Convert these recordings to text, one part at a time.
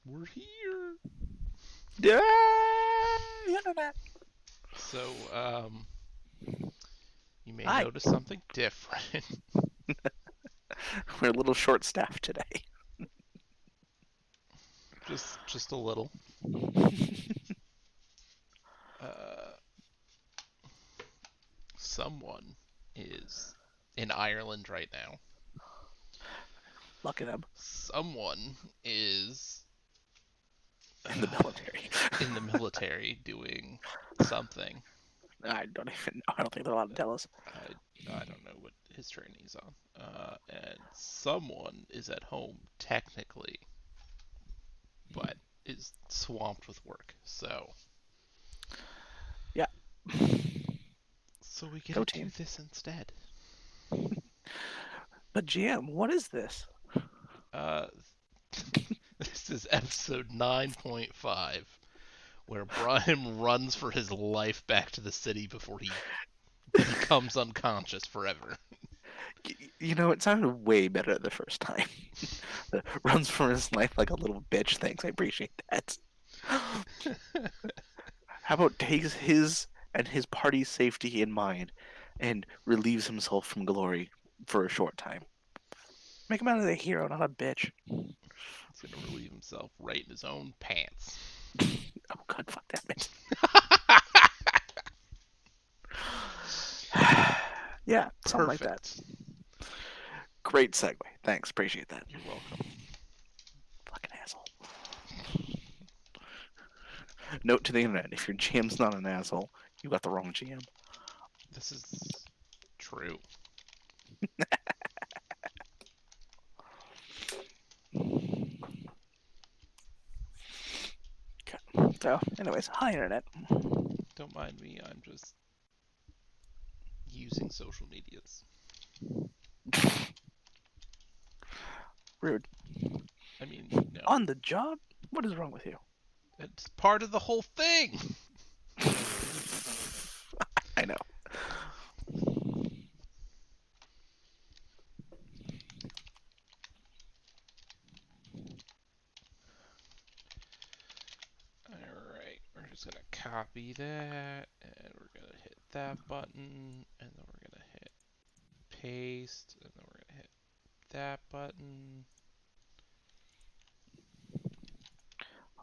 We're here. Yeah, internet. So, you may Hi. notice something different. We're a little short-staffed today. just a little. Uh, Someone is in Ireland right now. Look at them Someone is in the military. in the military doing something. I don't even know. I don't think they're allowed to tell us. I don't know what his training's on. And someone is at home technically, but is swamped with work. Yeah. So we get Go to do team. this instead. But GM, what is this? Uh, this is episode 9.5, where Brahim runs for his life back to the city before he becomes unconscious forever. You know, it sounded way better the first time. Runs for his life like a little bitch. Thanks, I appreciate that. How about takes his and his party's safety in mind and relieves himself from glory for a short time? Make him out of a hero, not a bitch. He's gonna relieve himself right in his own pants. Oh god, fuck that bitch. Yeah, something like that. Perfect. Great segue. Thanks, appreciate that. You're welcome. Fucking asshole. Note to the internet: if your GM's not an asshole, you got the wrong GM. This is true. Okay. So, anyways, hi internet. Don't mind me, I'm just using social medias. Rude. I mean, no. On the job? What is wrong with you? It's part of the whole thing! I know. Alright, we're just gonna copy that, and we're gonna hit that button, and then we're gonna hit paste, and then we're gonna hit that button.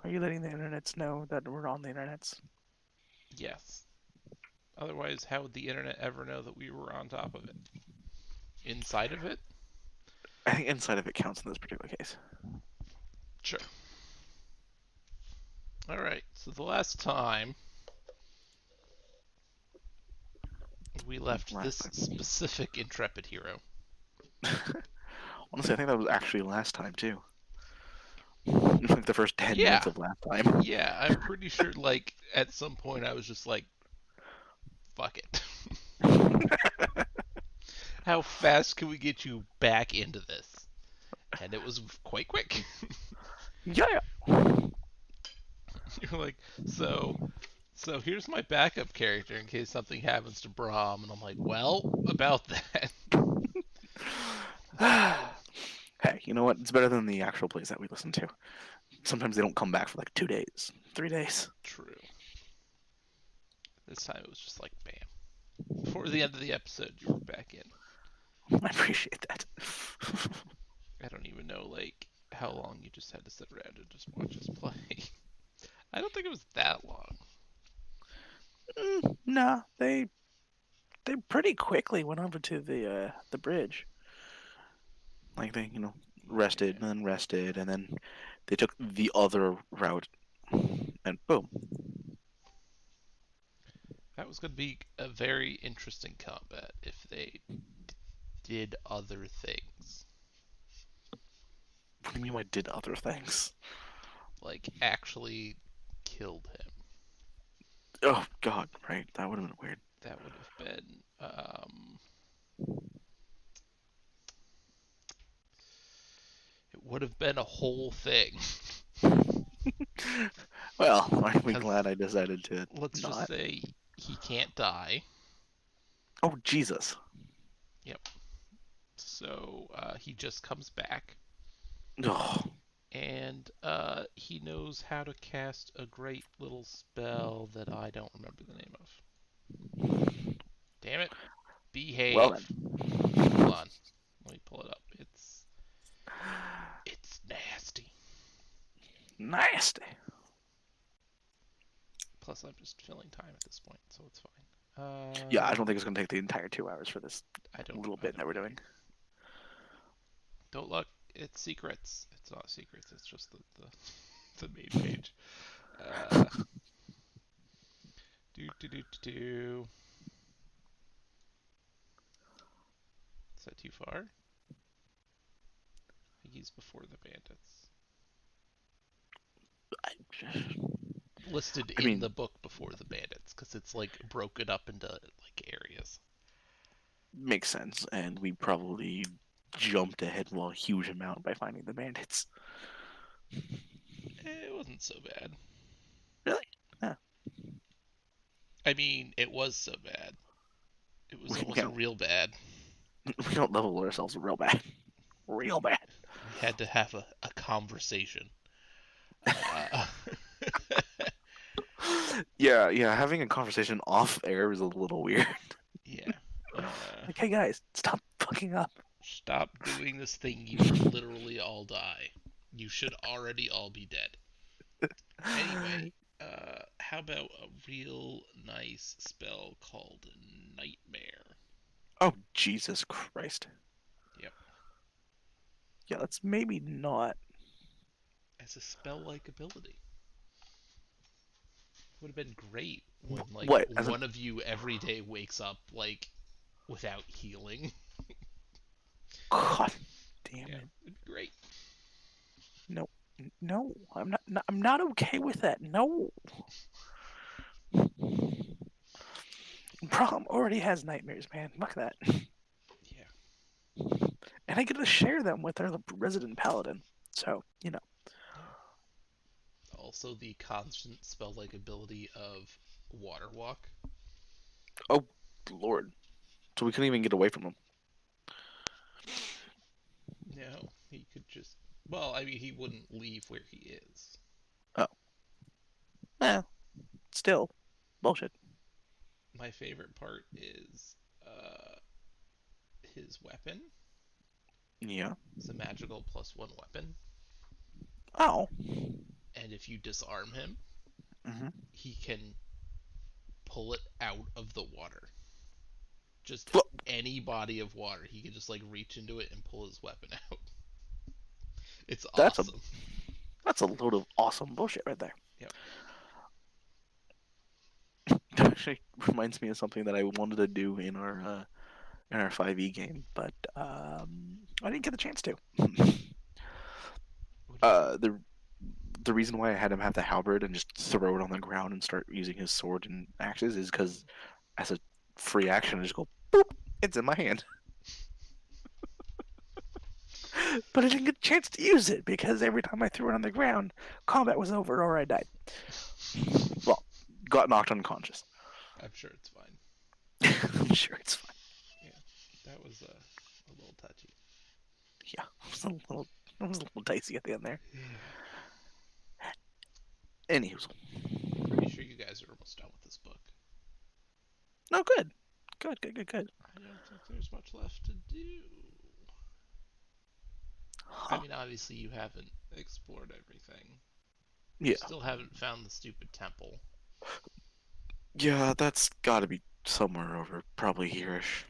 Are you letting the internets know that we're on the internets? Yes. Otherwise, how would the internet ever know that we were on top of it? Inside of it? I think inside of it counts in this particular case. Sure. Alright, so the last time we left this Last time. specific intrepid hero. Honestly, I think that was actually last time too. Like the first 10 Yeah, minutes of last time. yeah, I'm pretty sure, like, at some point I was just like, fuck it. How fast can we get you back into this? And it was quite quick. Yeah. You're like, so here's my backup character in case something happens to Brahm, and I'm like, well, about that. Hey, you know what? It's better than the actual plays that we listen to. Sometimes they don't come back for like 2 days, 3 days. True. This time it was just like, bam. Before the end of the episode, you were back in. I appreciate that. I don't even know, like, how long you just had to sit around and just watch us play. I don't think it was that long. Nah, they pretty quickly went over to the bridge. Like they, rested Okay. and then rested, and then they took the other route, and boom. That was going to be a very interesting combat if they did other things. What do you mean I did other things? Like, actually killed him. Oh God, right? That would have been weird. That would have been, it would have been a whole thing. Well, aren't we Because glad I decided to let's just not? say he can't die. Oh Jesus! Yep. So he just comes back, Oh, and he knows how to cast a great little spell that I don't remember the name of. Damn it. Well Behave. then. Hold on. Let me pull it up. It's nasty. Nasty. Plus, I'm just filling time at this point, so it's fine. Yeah, I don't think it's going to take the entire 2 hours for this I don't. little I bit that don't we're either. doing. Don't look. It's secrets. It's not secrets. It's just the main page. Uh, do. Is that too far? I think he's before the bandits. Listed I in mean, the book before the bandits, because it's like broken up into like areas. makes sense, and we probably jumped ahead a huge amount by finding the bandits. It wasn't so bad. Really? Yeah. I mean, it was so bad. It was We, almost we, real bad. we don't level ourselves real bad. Real bad. We had to have a conversation. Uh, Yeah, having a conversation off air is a little weird. yeah. Like, hey guys, stop fucking up. Stop doing this thing. You will literally all die. You should already all be dead. Anyway, how about a real nice spell called Nightmare? Oh, Jesus Christ. Yep. Yeah, let's maybe not. As a spell-like ability. Would have been great when like What? As an. one of you every day wakes up like without healing. God damn Yeah, it. it'd be great. No. No, I'm not okay with that. No. Brahim already has nightmares, man. Fuck that. Yeah. And I get to share them with our resident paladin. So, Yeah. Also, the constant spell-like ability of Water Walk. Oh, Lord. So we couldn't even get away from them. No, he could just. Well, I mean, he wouldn't leave where he is. Oh. Eh, still. Bullshit. My favorite part is his weapon. Yeah. It's a magical +1 weapon, Oh. and if you disarm him, Mm-hmm. he can pull it out of the water. Just Well, any body of water, he can just like reach into it and pull his weapon out. It's that's a awesome. that's a load of awesome bullshit right there. Yep. That actually reminds me of something that I wanted to do in our 5e game, but I didn't get the chance to. What do you do? uh, the the reason why I had him have the halberd and just throw it on the ground and start using his sword and axes is because as a free action, I just go boop, it's in my hand. But I didn't get a chance to use it because every time I threw it on the ground, combat was over or I died. Well, got knocked unconscious. I'm sure it's fine. I'm sure it's fine. Yeah, that was a little touchy. Yeah, it was a little dicey at the end there. Yeah. Anywho, Pretty sure you guys are almost done with this book. no, good. Good. I don't think there's much left to do. I Huh. mean, obviously you haven't explored everything. You Yeah. still haven't found the stupid temple. Yeah, that's gotta be somewhere over, probably here-ish.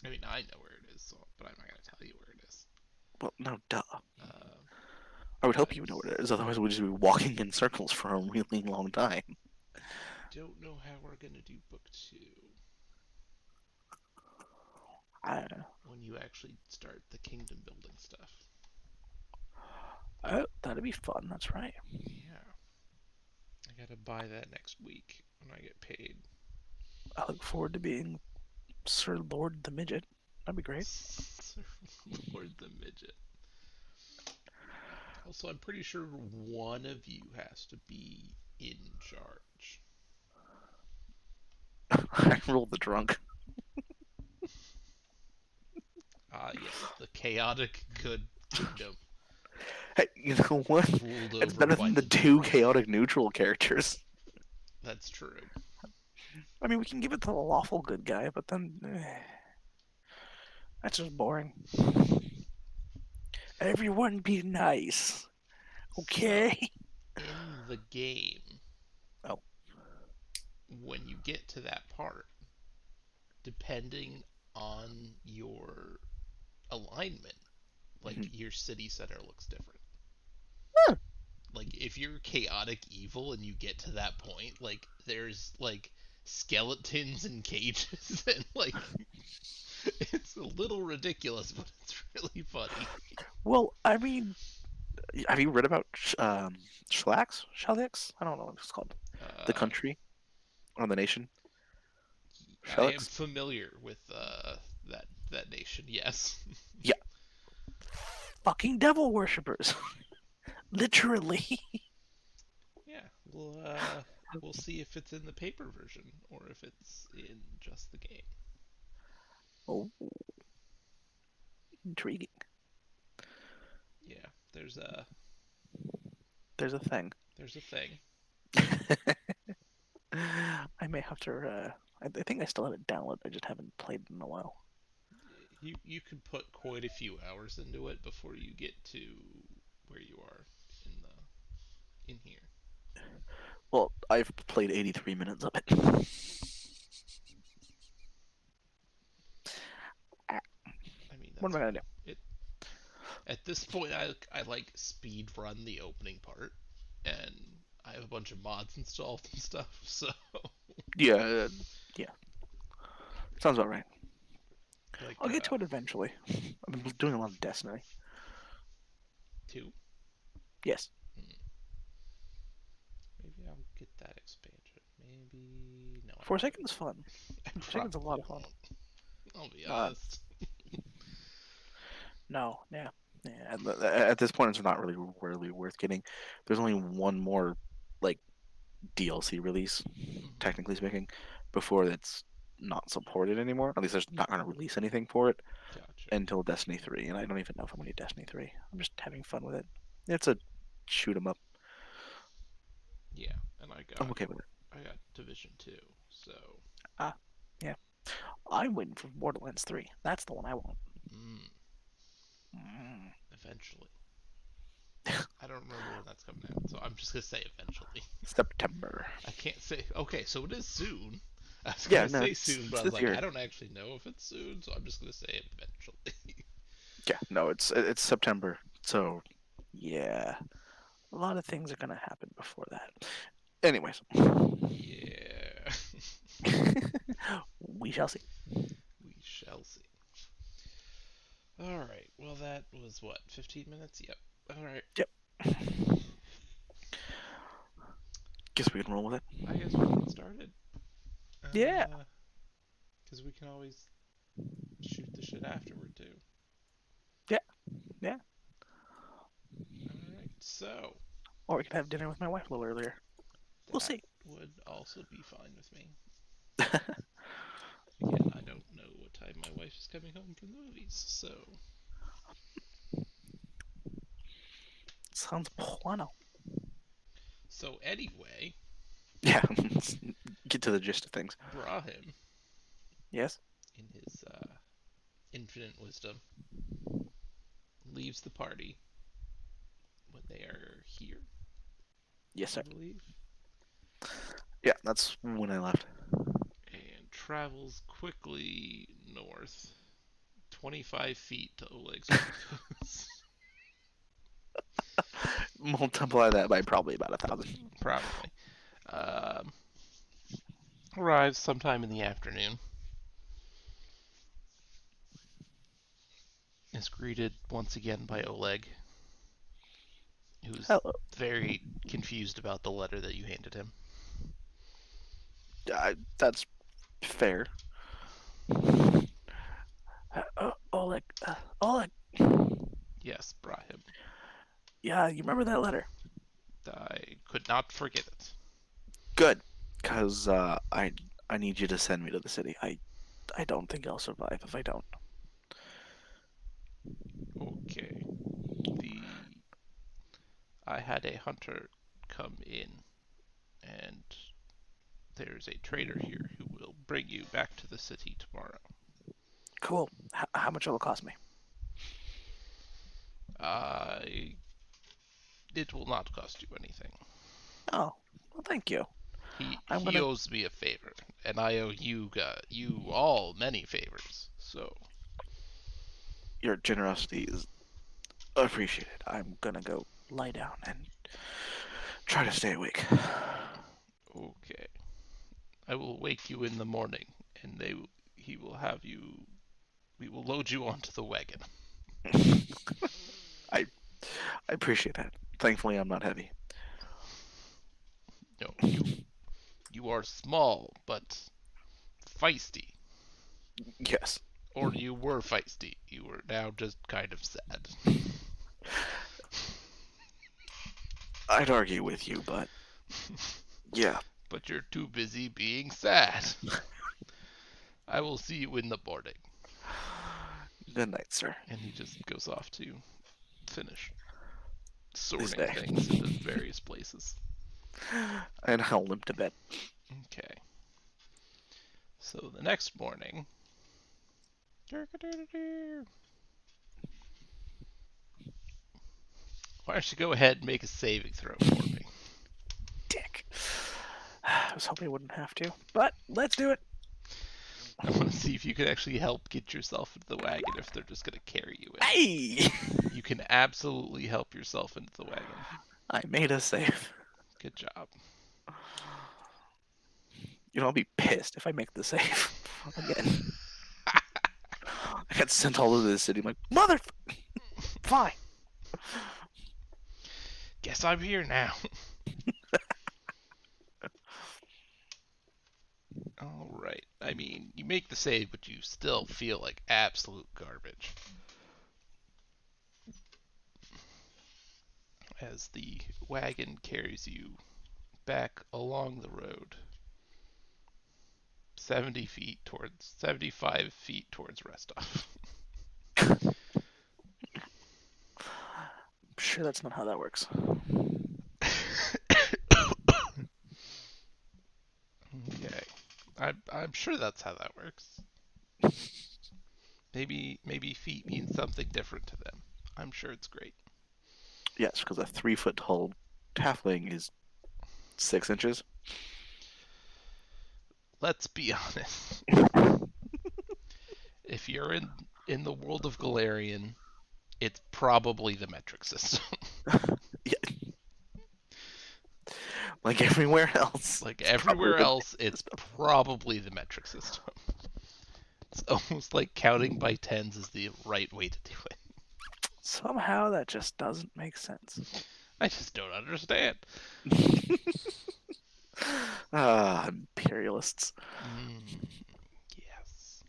I mean, I know where it is, so, but I'm not gonna tell you where it is. Well, no, duh. Uh, I would hope you know but where it is, otherwise we'd just be walking in circles for a really long time. don't know how we're gonna do book 2 I, when you actually start the kingdom building stuff. oh, that'd be fun, that's right. Yeah, I gotta buy that next week when I get paid. I look forward to being Sir Lord the Midget. That'd be great. Lord the midget. Also, I'm pretty sure one of you has to be in charge. I rolled the drunk. Ah, yes, the chaotic good kingdom. Hey, you know what? ruled It's over better by than the the two Brahim. chaotic neutral characters. That's true. I mean, we can give it to the lawful good guy, but then that's just boring. Everyone be nice, So, okay? in the game, Oh, when you get to that part, depending on your alignment, like mhm. your city center looks different. Huh. Like if you're chaotic evil and you get to that point, like there's like skeletons in cages and like it's a little ridiculous, but it's really funny. Well, I mean, have you read about Schlax? Shalax? I don't know what it's called. The Uh, country or the nation? I am Shalax? familiar with that nation. Yes. Yeah, fucking devil worshippers. Literally. Yeah. We'll see if it's in the paper version or if it's in just the game. Oh, intriguing. Yeah. There's a thing. There's a thing. I may have to. I think I still have it downloaded. I just haven't played it in a while. You could put quite a few hours into it before you get to where you are in in here. Well, I've played 83 minutes of it. I mean, What that's am I gonna do? fine. It At this point, I like speed run the opening part, and I have a bunch of mods installed and stuff. So Yeah, yeah. Sounds about right. like I'll get to it eventually. I've been doing a lot of Destiny. two. Yes. Hmm, maybe I'll get that expansion. Maybe no, I Forsakken's fun. I Forsakken's a lot probably of fun. won't. I'll be Uh, honest. no, yeah. Yeah, at this point, it's not really worth getting. There's only one more, like, DLC release, Hmm. technically speaking, before it's not supported anymore. At least there's not going to release anything for it Gotcha. until Destiny 3, and I don't even know if I'm going to do Destiny 3. I'm just having fun with it. It's a shoot 'em up. Yeah, and I'm okay with it. I got Division 2, so Ah, yeah. I'm waiting for Borderlands 3. That's the one I want. mm, Mm. eventually. I don't remember when that's coming out, so I'm just gonna say eventually. September. I can't say. Okay, so it is soon. I was Yeah, gonna no, say soon, but it's I was this like, year. I don't actually know if it's soon, so I'm just gonna say eventually. Yeah, no, it's September. So, yeah, a lot of things are gonna happen before that. Anyways, Yeah, we shall see. we shall see. All right. Well, that was what 15 minutes. Yep. All right. Yep. Guess we can roll with it. I guess we can get started. Yeah. Because we can always shoot the shit afterward too. Yeah. Yeah. All right. So Or we could have dinner with my wife a little earlier. We'll that see. would also be fine with me. Again, I don't know what time my wife is coming home from the movies, so Sounds bueno. anyway, Yeah. Get to the gist of things. Brahim, Yes. in his infinite wisdom, leaves the party when they are here, Yes, I sir. believe, Yeah, that's when I left. and travels quickly north, 25 feet to Oleg's outpost. Multiply that by probably about 1,000. Probably. Um, Arrives sometime in the afternoon. Is greeted once again by Oleg, who's Hello. very confused about the letter that you handed him. That's fair. Oleg. Oleg. Yes, Brahim. Yeah, you remember that letter? I could not forget it. Good, because I need you to send me to the city. I don't think I'll survive if I don't. Okay. The I had a hunter come in, and there's a trader here who will bring you back to the city tomorrow. Cool. How much will it cost me? I It will not cost you anything. Oh, well, thank you. I'm He gonna. owes me a favor, and I owe you all many favors. So Your generosity is appreciated. I'm gonna go lie down and try to stay awake. okay, I will wake you in the morning, and he will have you. We will load you onto the wagon. I I appreciate that. Thankfully, I'm not heavy. No, you are small but feisty, Yes, or you were feisty. You are now just kind of sad. I'd argue with you, but yeah. But you're too busy being sad. I will see you in the morning. Good night, sir. And he just goes off to finish This sorting day. things into various places. And I'll limp to bed. Okay. So the next morning. Why don't you go ahead and make a saving throw for me? Dick. I was hoping I wouldn't have to, but let's do it. I want to see if you can actually help get yourself into the wagon if they're just going to carry you in. Hey! You can absolutely help yourself into the wagon. I made a save. Good job. You know, I'll be pissed if I make the save again. I got sent all over the city. I'm like, mother. Fine. Guess I'm here now. All right. I mean, you make the save, but you still feel like absolute garbage. As the wagon carries you back along the road 75 feet towards Restov. I'm sure that's not how that works. Okay. I'm sure that's how that works. Maybe feet means something different to them. I'm sure it's great. Yes, because a 3 foot tall halfling is 6 inches. Let's be honest. If you're in the world of Galarian, it's probably the metric system. Yeah. Like everywhere else. Like everywhere else, it's probably the metric system. It's almost like counting by tens is the right way to do it. Somehow that just doesn't make sense. I just don't understand. Imperialists. Yes.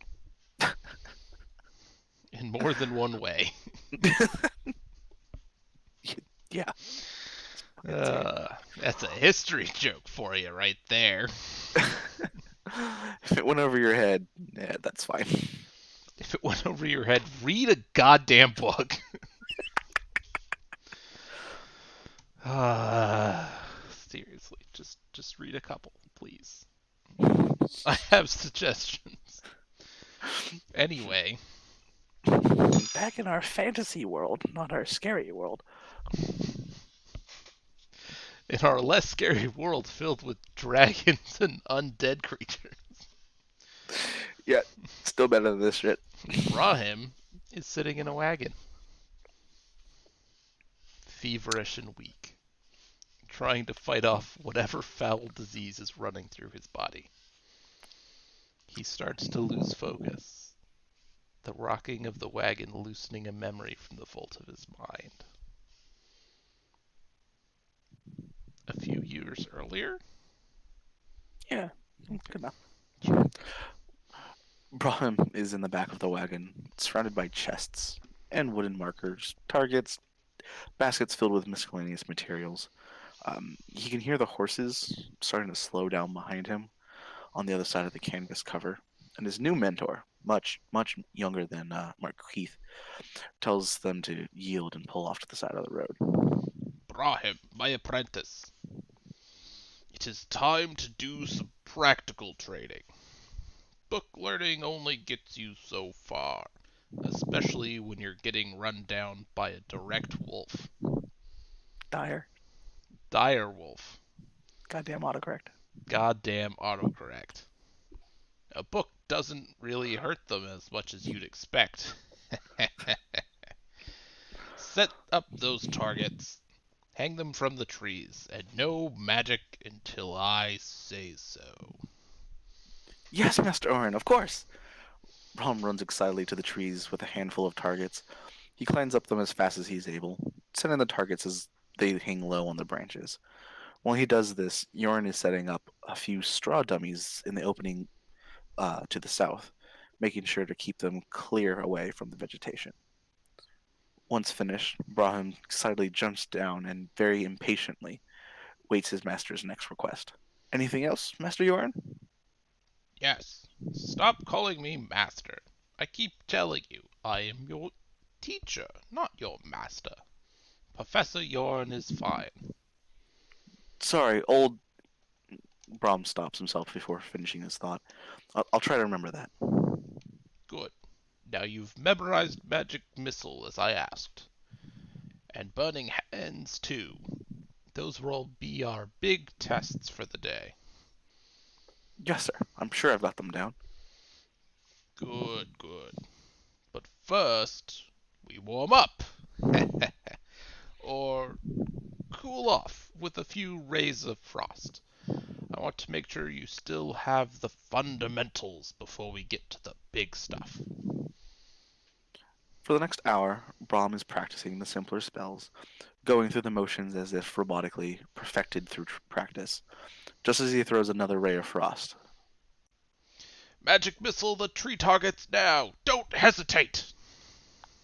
In more than one way. Yeah. That's a history joke for you right there. If it went over your head, yeah, that's fine. If it went over your head, read a goddamn book. Seriously, just read a couple, please. I have suggestions. Anyway, Back in our fantasy world, not our scary world. in our less scary world filled with dragons and undead creatures, Yeah, still better than this shit. Brahim is sitting in a wagon, feverish and weak, trying to fight off whatever foul disease is running through his body. He starts to lose focus, the rocking of the wagon loosening a memory from the vault of his mind. A few years earlier? Yeah, good enough. Sure. Brahim is in the back of the wagon, surrounded by chests and wooden markers, targets, baskets filled with miscellaneous materials. He can hear the horses starting to slow down behind him on the other side of the canvas cover. And his new mentor, much, much younger than Mark Heath, tells them to yield and pull off to the side of the road. Brahim, my apprentice. It is time to do some practical training. Book learning only gets you so far, especially when you're getting run down by a direct wolf. Dire. Dire wolf. Goddamn autocorrect. Goddamn autocorrect. A book doesn't really hurt them as much as you'd expect. Set up those targets, hang them from the trees, and no magic until I say so. Yes, Master Orin, of course. Brahim runs excitedly to the trees with a handful of targets. He climbs up them as fast as he's able, setting the targets as they hang low on the branches. While he does this, Yorin is setting up a few straw dummies in the opening to the south, making sure to keep them clear away from the vegetation. Once finished, Brahim excitedly jumps down and very impatiently waits his master's next request. Anything else, Master Yorin? Yes, stop calling me master. I keep telling you, I am your teacher, not your master. Professor Yorn is fine. Sorry, old. Brahim stops himself before finishing his thought. I'll try to remember that. Good. Now you've memorized magic missile as I asked. And burning hands too. Those will be our big tests for the day. Yes, sir. I'm sure I've got them down. Good, good. But first, we warm up. Or cool off with a few rays of frost. I want to make sure you still have the fundamentals before we get to the big stuff. For the next hour, Brahm is practicing the simpler spells, going through the motions as if robotically, perfected through practice, just as he throws another ray of frost. Magic missile the tree targets now! Don't hesitate!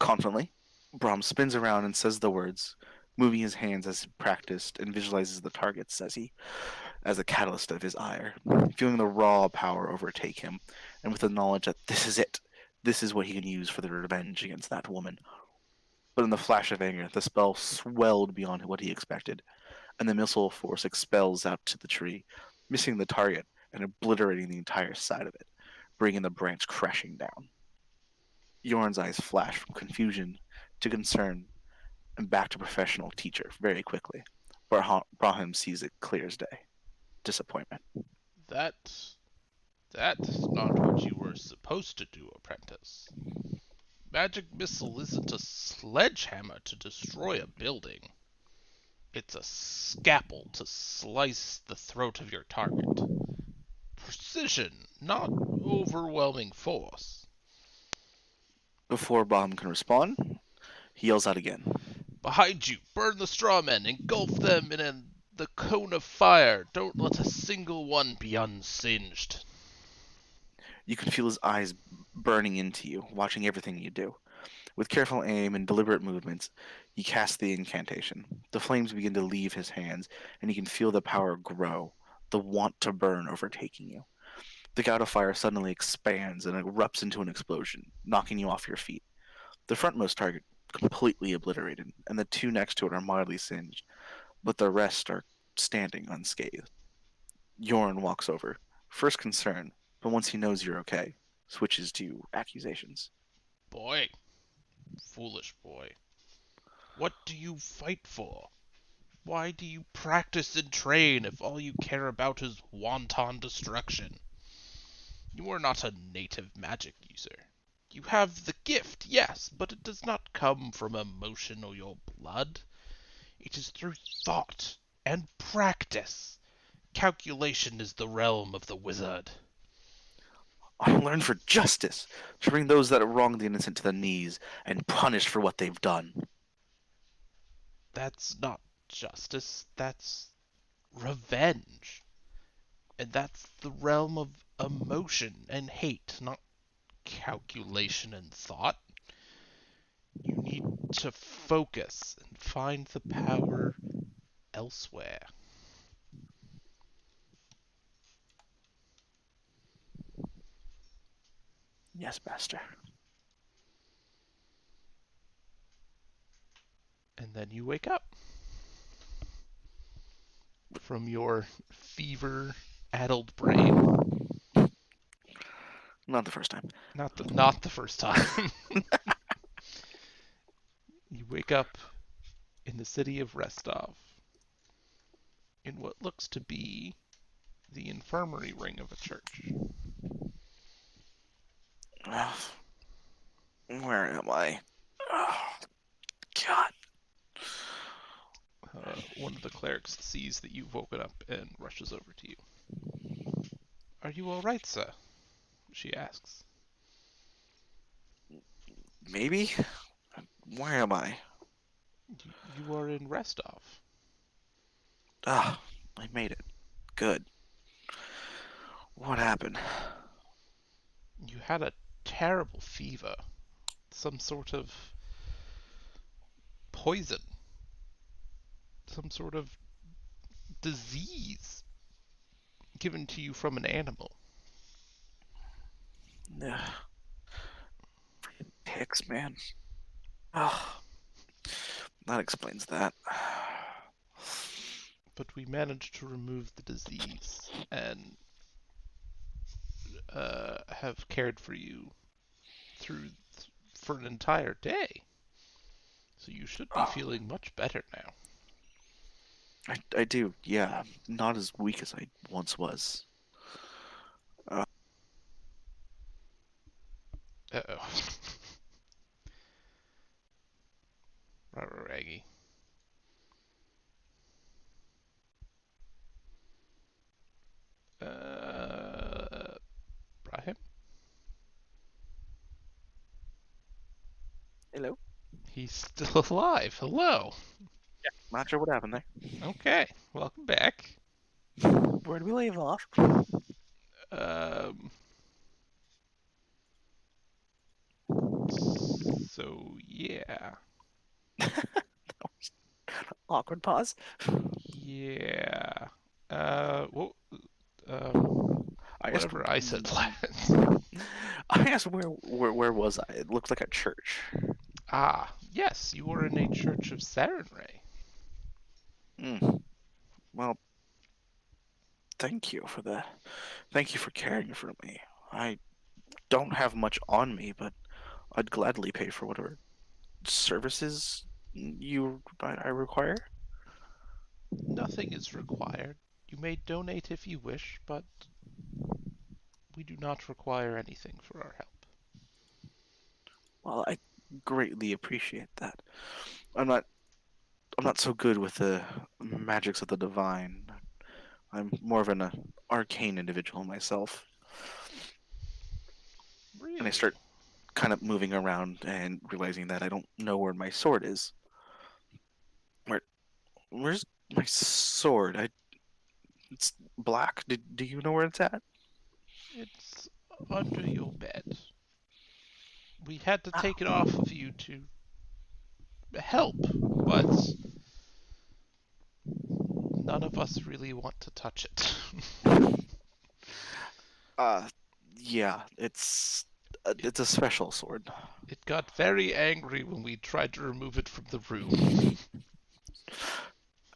Confidently, Brahm spins around and says the words, moving his hands as he practiced and visualizes the targets as a catalyst of his ire, feeling the raw power overtake him, and with the knowledge that this is it, this is what he can use for the revenge against that woman. But in the flash of anger, the spell swelled beyond what he expected, and the missile force expels out to the tree, missing the target and obliterating the entire side of it, bringing the branch crashing down. Yorn's eyes flash from confusion to concern and back to professional teacher very quickly. Brahim sees it clear as day. Disappointment. That... That's not what you were supposed to do, apprentice. Magic missile isn't a sledgehammer to destroy a building. It's a scalpel to slice the throat of your target. Precision, not overwhelming force. Before Brahim can respond, he yells out again. Behind you, burn the strawmen, engulf them in the cone of fire. Don't let a single one be unsinged. You can feel his eyes burning into you, watching everything you do. With careful aim and deliberate movements, he casts the incantation. The flames begin to leave his hands, and you can feel the power grow, the want to burn overtaking you. The gout of fire suddenly expands and erupts into an explosion, knocking you off your feet. The frontmost target completely obliterated, and the two next to it are mildly singed, but the rest are standing unscathed. Yorn walks over, first concerned, but once he knows you're okay, switches to accusations. Boy, foolish boy, what do you fight for? Why do you practice and train if all you care about is wanton destruction? You are not a native magic user. You have the gift, yes, but it does not come from emotion or your blood. It is through thought and practice. Calculation is the realm of the wizard. I learned for justice, to bring those that wrong the innocent to the knees and punish for what they've done. That's not justice, that's revenge. And that's the realm of emotion and hate, not calculation and thought. You need to focus and find the power elsewhere. Yes, master. And then you wake up. from your fever-addled brain. Not the first time. Not the first time. You wake up in the city of Restov in what looks to be the infirmary ring of a church. Where am I? Oh, God. One of the clerics sees that you've woken up and rushes over to you. Are you all right, sir? She asks. Maybe? Where am I? You are in Restov. Ah, I made it. Good. What happened? You had a terrible fever. Some sort of poison. Some sort of disease given to you from an animal. Ugh, ticks, man. Oh, that explains that. But we managed to remove the disease and have cared for you through for an entire day. So you should be Oh, feeling much better now. I do, yeah. Not as weak as I once was. Uh, Uh-oh. Raggy. Brahim? Hello? He's still alive. Hello. Not sure what happened there. Okay. Welcome back. Where did we leave off? Um, so yeah. Awkward pause. Yeah. Well, um, I asked. whatever I said last. I asked where was I? It looked like a church. Ah, yes, you were in a church of Sarenrae. Mm. Well, thank you for the. Thank you for caring for me. I don't have much on me, but I'd gladly pay for whatever services I require. Nothing is required. You may donate if you wish, but we do not require anything for our help. Well, I greatly appreciate that. I'm not. I'm not so good with the magics of the divine. I'm more of an arcane individual myself. And I Really? start kind of moving around and realizing that I don't know where my sword is. Where where's my sword? It's black. Do you know where it's at? It's under your bed. We had to Ah, take it off of you to help, but none of us really want to touch it. uh, yeah, it. it's a special sword. It got very angry when we tried to remove it from the room.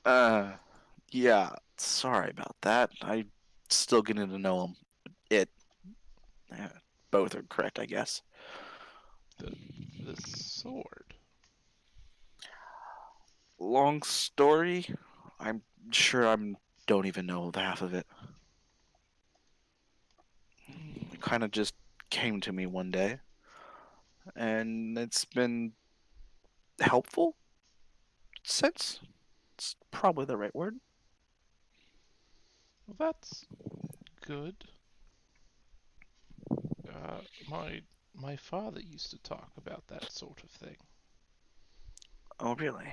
Uh, yeah, sorry about that. I still getting to know him. It, uh, both are correct, I guess. The the sword. Long story. I'm sure I'm don't even know the half of it. It Hmm. kind of just came to me one day, and it's been helpful since. It's probably the right word. Well, that's good. My father used to talk about that sort of thing. Oh, really?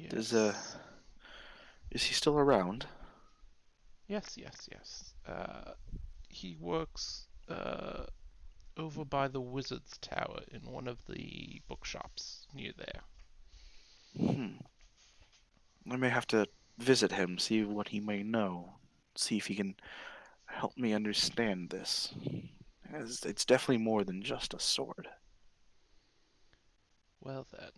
Does Yes. is he still around? Yes. He works over by the Wizard's Tower in one of the bookshops near there. Hmm. I may have to visit him, see what he may know, see if he can help me understand this. As it's definitely more than just a sword. Well then,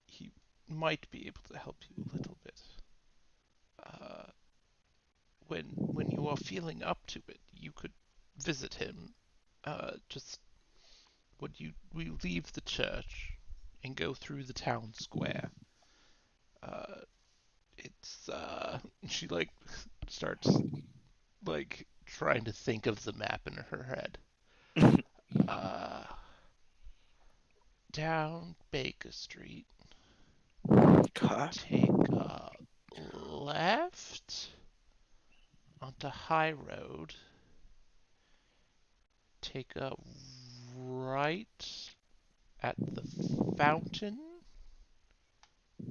he might be able to help you a little bit. when you are feeling up to it, you could visit him. Just when we leave the church and go through the town square. Uh, it's she like starts like trying to think of the map in her head. Uh, Down Baker Street, Cut. take a left onto High Road, take a right at the fountain,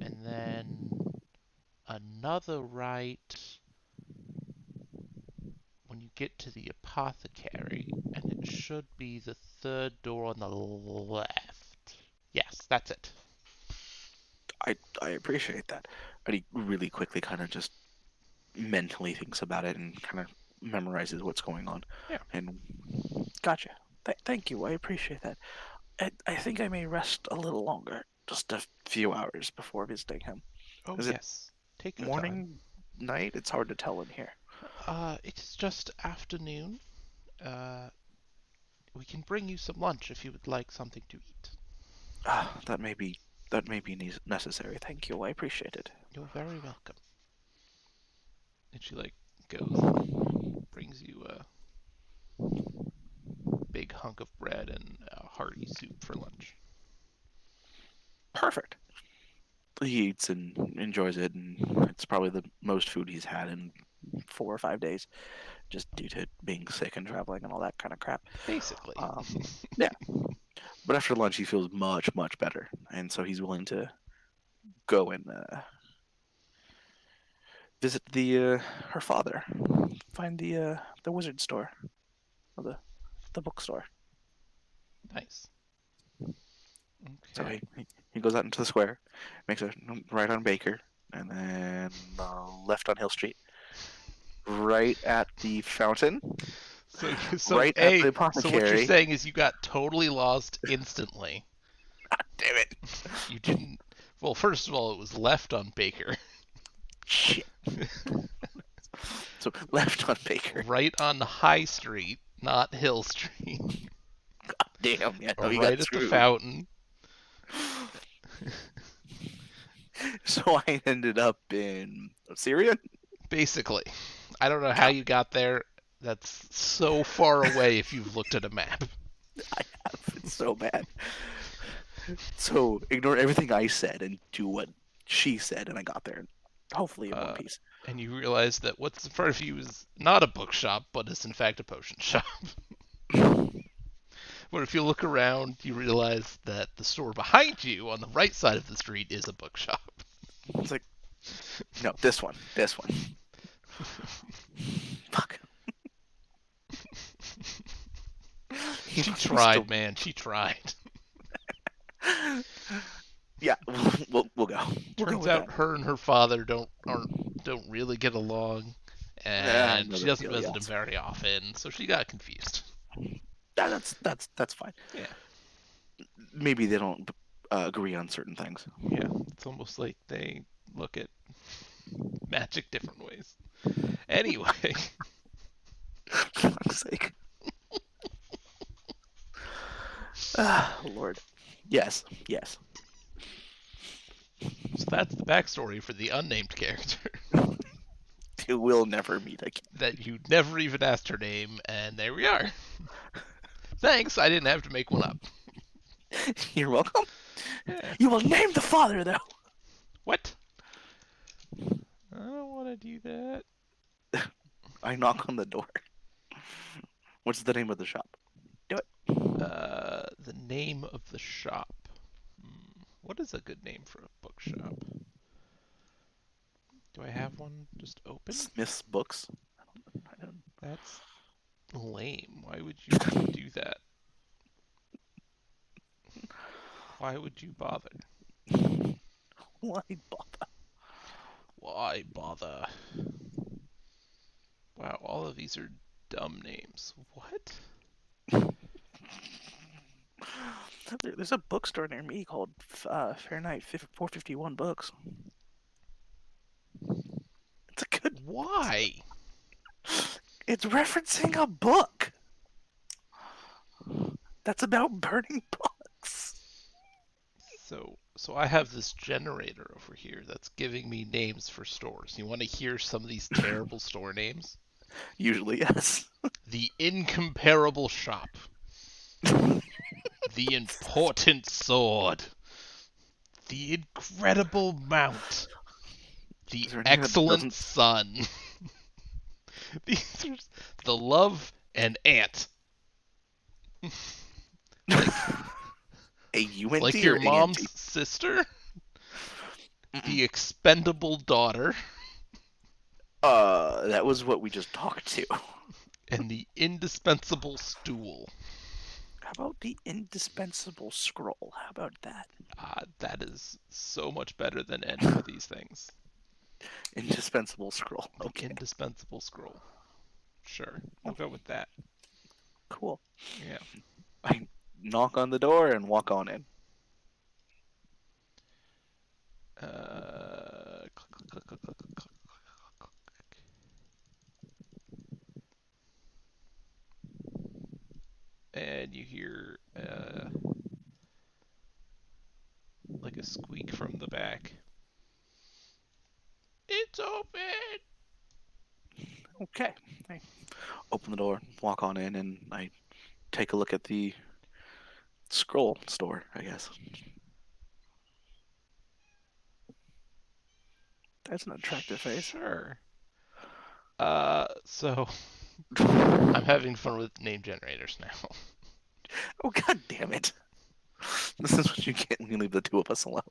and then another right when you get to the apothecary, and it should be the third door on the left. Yes, that's it. I appreciate that. And he really quickly kind of just mentally thinks about it and kind of memorizes what's going on. Yeah. And gotcha. Thank you. I appreciate that. I think I may rest a little longer, just a few hours before visiting him. Oh, Is it yes. Take your time. morning, night? It's hard to tell in here. It is just afternoon. Uh, we can bring you some lunch if you would like something to eat. Ah, that may be necessary. Thank you. I appreciate it. You're very welcome. And she like goes and brings you a big hunk of bread and a hearty soup for lunch. Perfect. He eats and enjoys it, and it's probably the most food he's had in 4 or 5 days, just due to being sick and traveling and all that kind of crap. Basically. Yeah, but after lunch he feels much better, and so he's willing to go and visit the her father, find the wizard store or the bookstore. Nice. So Okay. he goes out into the square, makes a right on Baker, and then left on Hill Street, right at the fountain, So right at A, the so what you're apothecary. saying is you got totally lost instantly. Damn it! You didn't. Well, first of all, it was left on Baker. Shit. So left on Baker. Right on High Street, not Hill Street. Damn, yeah, no, he got Right at the screwed. fountain. So I ended up in Syria. Basically. I don't know how God, you got there. That's so far away if you've looked at a map. I have. It's so bad. So ignore everything I said and do what she said, and I got there. Hopefully in one Uh, piece. and you realize that what's in front of you is not a bookshop, but is in fact a potion shop. But if you look around, you realize that the store behind you on the right side of the street is a bookshop. It's like, no, this one. Fuck. She tried, man. She tried. Yeah, we'll go. We'll go Turns with out that. her and her father don't really get along, Yeah, I and know she the doesn't deal. visit him Yes. very often, so she got confused. That's fine. Yeah, Maybe they don't agree on certain things. yeah. It's almost like they look at magic different ways. Anyway, For fuck's sake. Ah, Lord. Yes. so that's the backstory for the unnamed character You will never meet again. that you never even asked her name, and there we are. Thanks, I didn't have to make one up. You're welcome. Yeah. You will name the father, though. What? I don't want to do that. I knock on the door. What's the name of the shop? Do it. The name of the shop. What is a good name for a bookshop? Do I have one just open? Smith's Books. I don't. That's lame. Why would you do that? Why would you bother? Why bother? Why bother? Wow, all of these are dumb names. What? There's a bookstore near me called Fahrenheit 451 Books. It's a good. Why? It's referencing a book that's about burning books. So I have this generator over here that's giving me names for stores. You want to hear some of these terrible store names? Usually, yes. The Incomparable Shop. The Important Sword. The Incredible Mount. The Is there anything that Excellent doesn't Son. These are the Love and Ant. Like a it's like UNT your or ANT? mom's sister. The Expendable Daughter. That was what we just talked to. And the Indispensable Stool. How about the indispensable scroll? How about that? That is so much better than any of these things. Indispensable scroll. The Okay, Indispensable Scroll. Sure, we'll go with that. cool. Yeah. I knock on the door and walk on in. Click, click, click, click, click, click. And you hear like a squeak from the back. It's open. Okay. I open the door, walk on in, and I take a look at the scroll store, I guess. That's an attractive face. Sure. So I'm having fun with name generators now. Oh, god damn it. This is what you get when you leave the two of us alone.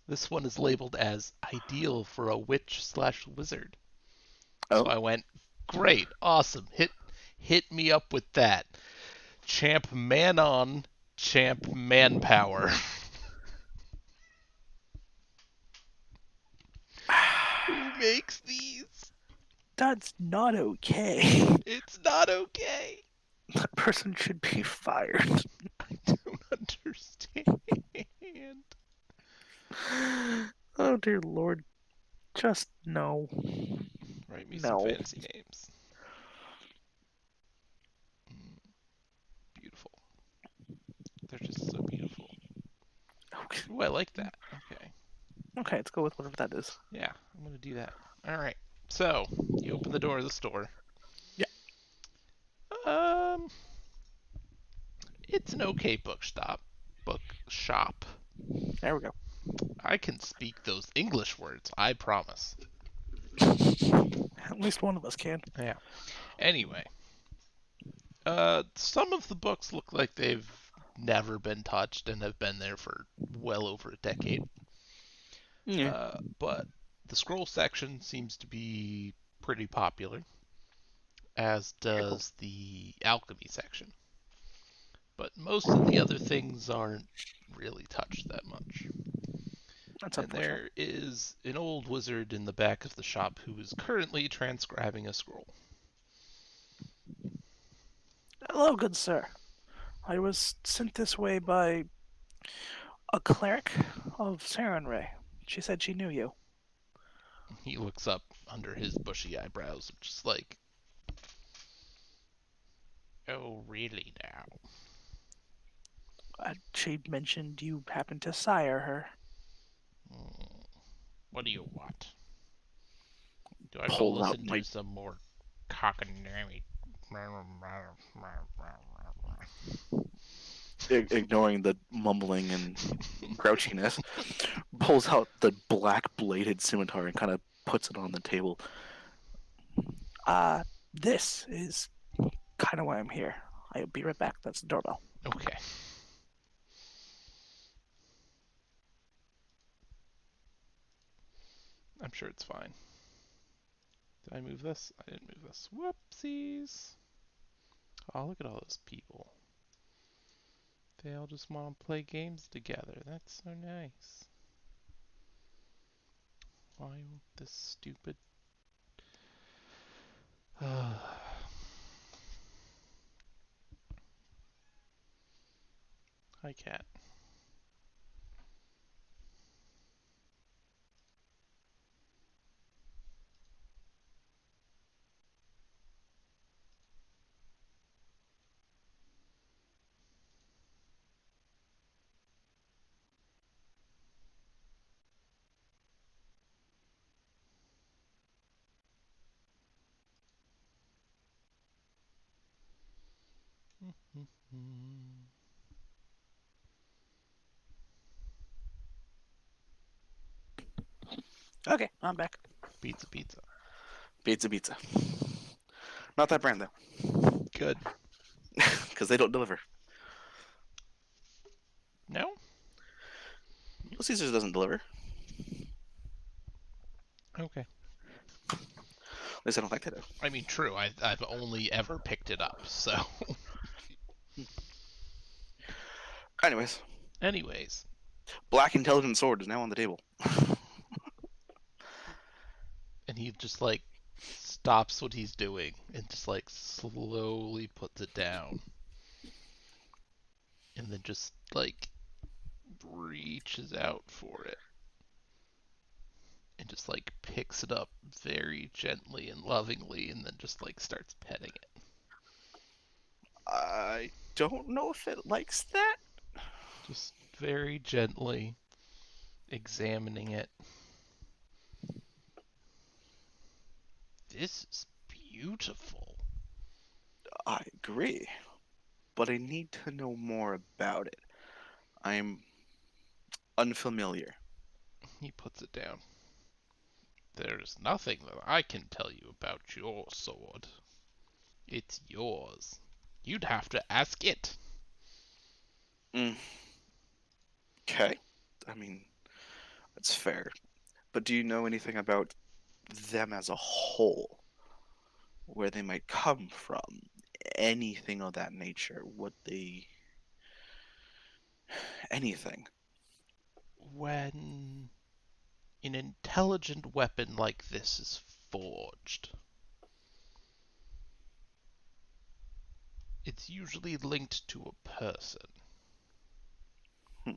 This one is labeled as ideal for a witch/wizard. So Oh, I went, great, awesome. Hit me up with that. Champ Manon, Champ Manpower. Who makes these? that's not okay. It's not okay. That person should be fired. I don't understand. Oh, dear lord. Just no. Write me some No. fantasy names. Beautiful. They're just so beautiful. Okay. Ooh, I like that. Okay. Okay, let's go with whatever that is. Yeah, I'm going to do that. All right. So, you open the door of the store. Yeah. Um, it's an okay bookstop. Bookshop. There we go. I can speak those English words, I promise. At least one of us can. Yeah. Anyway, some of the books look like they've never been touched and have been there for well over a decade. Yeah. But the scroll section seems to be pretty popular, as Very cool. does the alchemy section. But most of the other things aren't really touched that much. That's And unfortunate. there is an old wizard in the back of the shop who is currently transcribing a scroll. Hello, good sir. I was sent this way by a cleric of Sarenrae. She said she knew you. He looks up under his bushy eyebrows, just like, oh, really now? She mentioned you happened to sire her. What do you want? Do I go Pulls out listen my to some more cockanammy? ignoring the mumbling and grouchiness, pulls out the black bladed scimitar and kind of puts it on the table. This is kind of why I'm here. I'll be right back. That's the doorbell. Okay. I'm sure it's fine. Did I move this? I didn't move this. Whoopsies. Oh, look at all those people. They all just want to play games together. That's so nice. Why won't this stupid... Hi, cat. Mm. Okay, I'm back. Pizza, pizza. Pizza, pizza. Not that brand though, Good. because they don't deliver. No? Little Caesars doesn't deliver. Okay. At least I don't think they do. I mean, true. I've only ever picked it up, so. Anyways, Anyways, Black Intelligent Sword is now on the table. and he just like stops what he's doing and just like slowly puts it down. And then just like reaches out for it. And just like picks it up very gently and lovingly and then just like starts petting it. I don't know if it likes that. Just very gently examining it. This is beautiful. I agree, but I need to know more about it. I'm unfamiliar. He puts it down. There's nothing that I can tell you about your sword. It's yours. You'd have to ask it. Mm, okay, I mean that's fair. But do you know anything about them as a whole? Where they might come from? Anything of that nature? What they? Anything? When an intelligent weapon like this is forged, it's usually linked to a person. Hmm.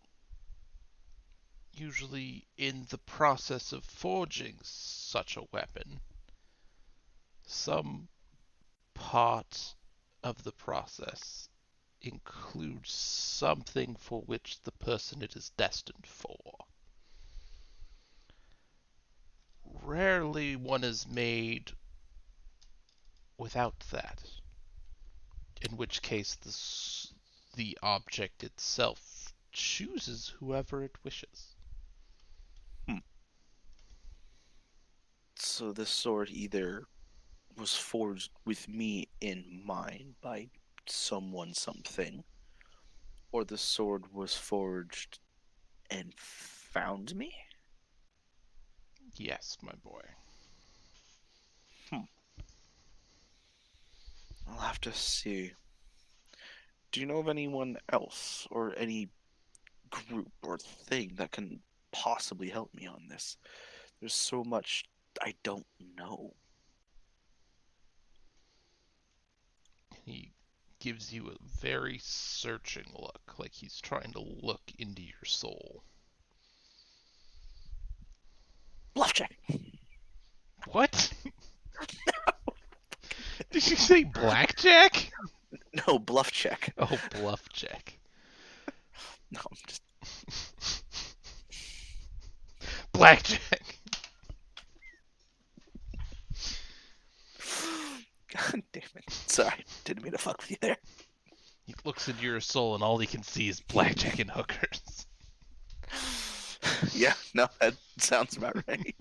Usually, in the process of forging such a weapon, some part of the process includes something for which the person it is destined for. Rarely one is made without that, in which case the object itself chooses whoever it wishes. Hmm. So this sword either was forged with me in mind by someone, something, or the sword was forged and found me? Yes, my boy. Hmm. I'll have to see. Do you know of anyone else or any group or thing that can possibly help me on this? There's so much I don't know. He gives you a very searching look, like he's trying to look into your soul. Bluff check. What? Did you say blackjack? No, bluff check. Oh, bluff check. No, I'm just. Blackjack. God damn it. Sorry, didn't mean to fuck with you there. He looks into your soul and all he can see is blackjack and hookers. Yeah, no, that sounds about right.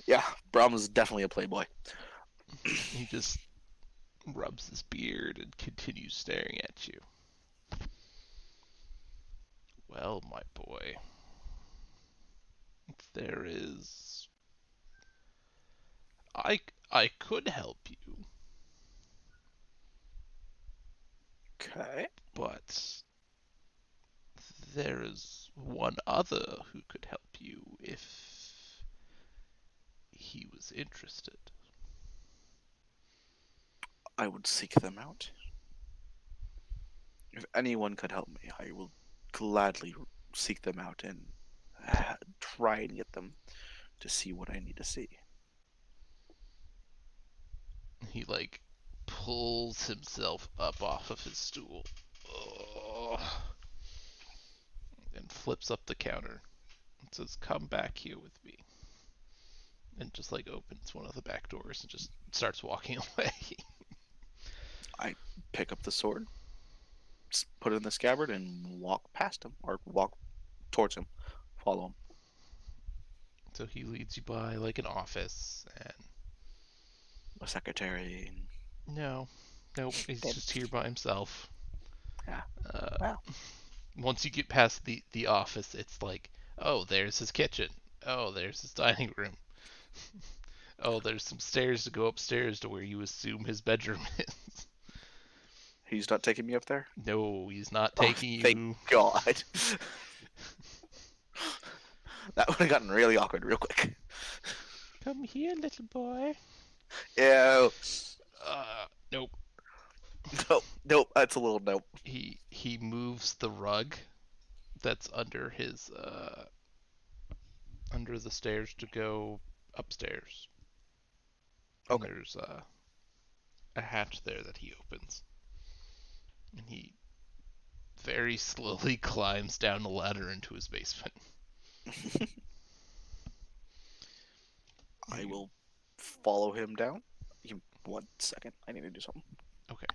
Yeah, Brahm was definitely a playboy. He just rubs his beard and continues staring at you. Well, my boy, there is. I could help you, Okay. but there is one other who could help you if he was interested. I would seek them out. If anyone could help me, I will gladly seek them out and try and get them to see what I need to see. He like pulls himself up off of his stool. Ugh. And flips up the counter and says, "Come back here with me." And just like opens one of the back doors and just starts walking away. pick up the sword, put it in the scabbard, and walk past him or walk towards him. Follow him. So he leads you by like an office, and A secretary. no, nope, he's And, just here by himself. yeah. Uh, Wow. Once you get past the office, it's like, oh, there's his kitchen. Oh, there's his dining room. Oh, there's some stairs to go upstairs to where you assume his bedroom is. He's not taking me up there. No, he's not Oh, taking thank you. God. That would have gotten really awkward real quick. Come here, little boy. Ew. Nope. Nope. Nope. That's a little nope. He moves the rug that's under his under the stairs to go upstairs. And Okay. there's a hatch there that he opens. And he very slowly climbs down the ladder into his basement. I will follow him down. Give me 1 second. I need to do something. Okay.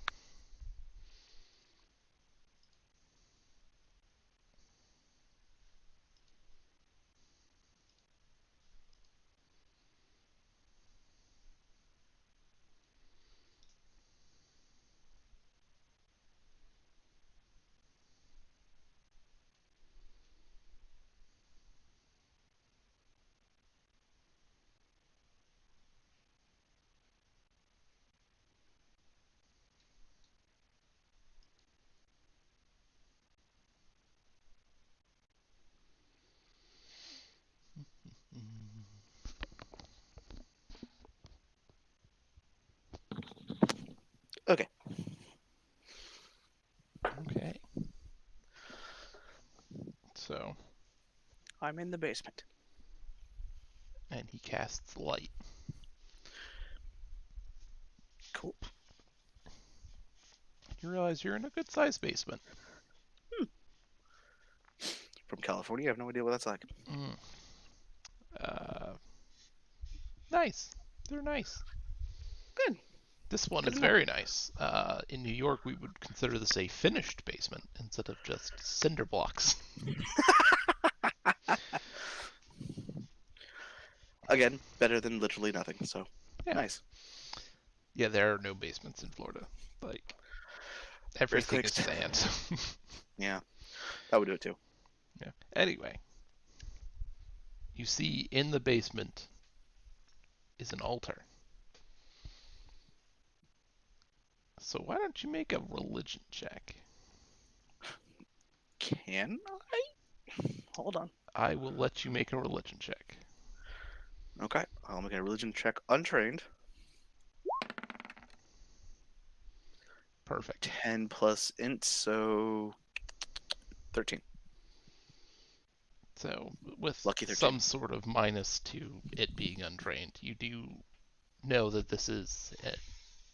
Okay. Okay. So, I'm in the basement. and he casts light. Cool. You realize you're in a good sized basement. From California, I have no idea what that's like. Mm. Uh, nice. They're nice. Good. This one Good is to know. very nice. In New York, we would consider this a finished basement instead of just cinder blocks. Again, better than literally nothing. So Yeah. nice. Yeah, there are no basements in Florida. Like, everything is Earthquakes. sand. Yeah, that would do it too. Yeah. Anyway, you see in the basement is an altar. So why don't you make a religion check? Can I? Hold on. I will let you make a religion check. Okay, I'll make a religion check untrained. Perfect. 10 plus int, so 13. So with Lucky 13. some sort of minus to it being untrained, you do know that this is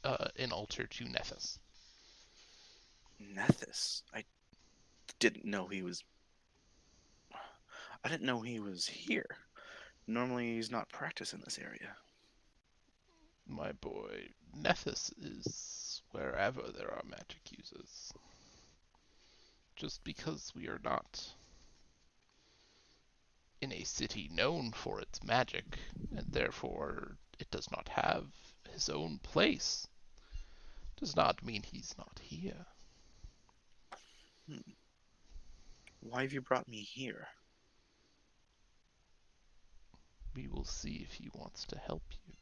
an altar to Nephis. Nethys. I didn't know he was. I didn't know he was here. Normally, he's not practiced in this area. My boy, Nephis is wherever there are magic users. Just because we are not in a city known for its magic, and therefore it does not have his own place, does not mean he's not here. Hmm. Why have you brought me here? We will see if he wants to help you.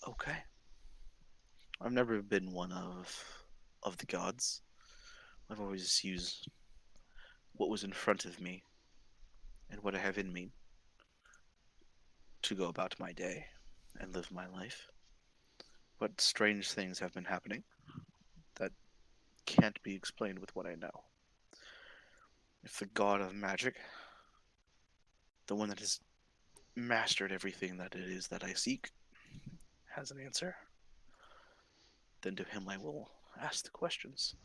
Okay. I've never been one of the gods. I've always used what was in front of me and what I have in me to go about my day and live my life. But strange things have been happening that can't be explained with what I know. If the god of magic, the one that has mastered everything that it is that I seek, has an answer, then to him I will ask the questions.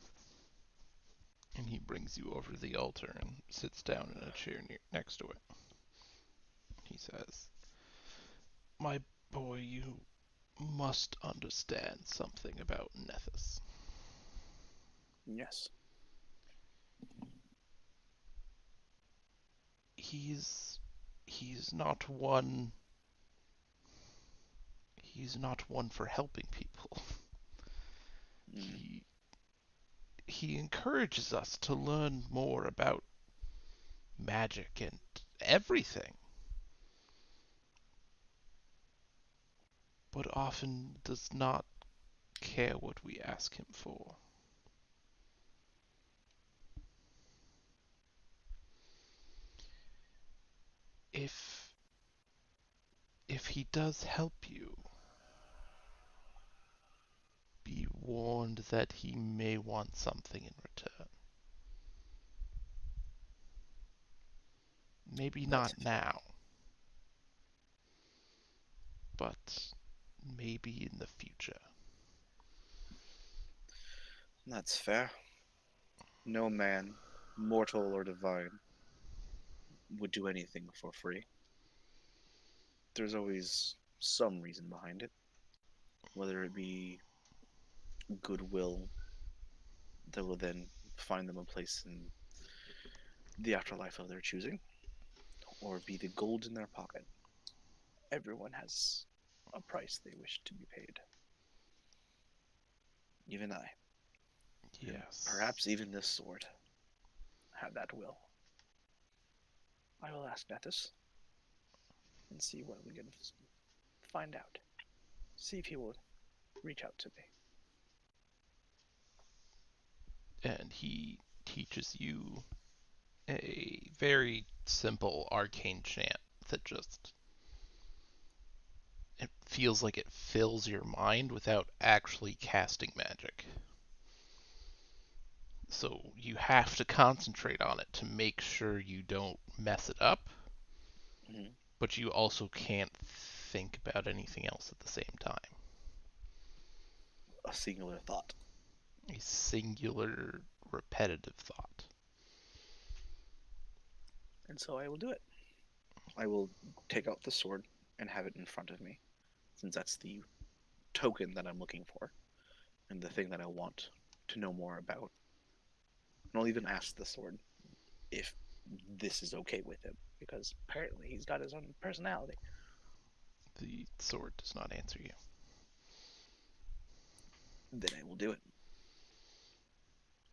And he brings you over to the altar and sits down in a chair next to it. He says, "My boy, you must understand something about Nethys. Yes. He's he's not one he's not one for helping people. Mm. He he encourages us to learn more about magic and everything, but often does not care what we ask him for. If if he does help you, be warned that he may want something in return. Maybe That's not fair. now, but maybe in the future. That's fair. No man, mortal or divine, would do anything for free. There's always some reason behind it, whether it be goodwill that will then find them a place in the afterlife of their choosing, or be the gold in their pocket. Everyone has a price they wish to be paid. Even I, and Yes. perhaps even this sword, have that will. I will ask Nethys and see what we can find out. See if he will reach out to me. And he teaches you a very simple arcane chant that just it feels like it fills your mind without actually casting magic. So you have to concentrate on it to make sure you don't mess it up, Mm-hmm. but you also can't think about anything else at the same time. A singular thought. A singular, repetitive thought. And so I will do it. I will take out the sword and have it in front of me, since that's the token that I'm looking for and the thing that I want to know more about. And I'll even ask the sword if this is okay with him, because apparently he's got his own personality. The sword does not answer you. Then I will do it.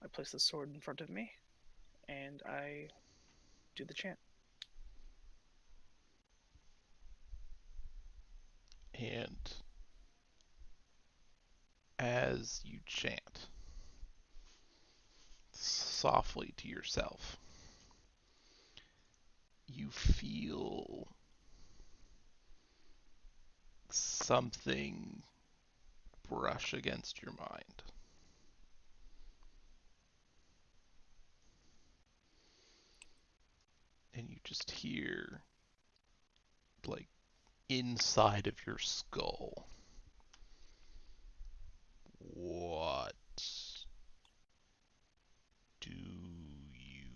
I place the sword in front of me and I do the chant. And as you chant softly to yourself, you feel something brush against your mind. And you just hear, like, inside of your skull, what do you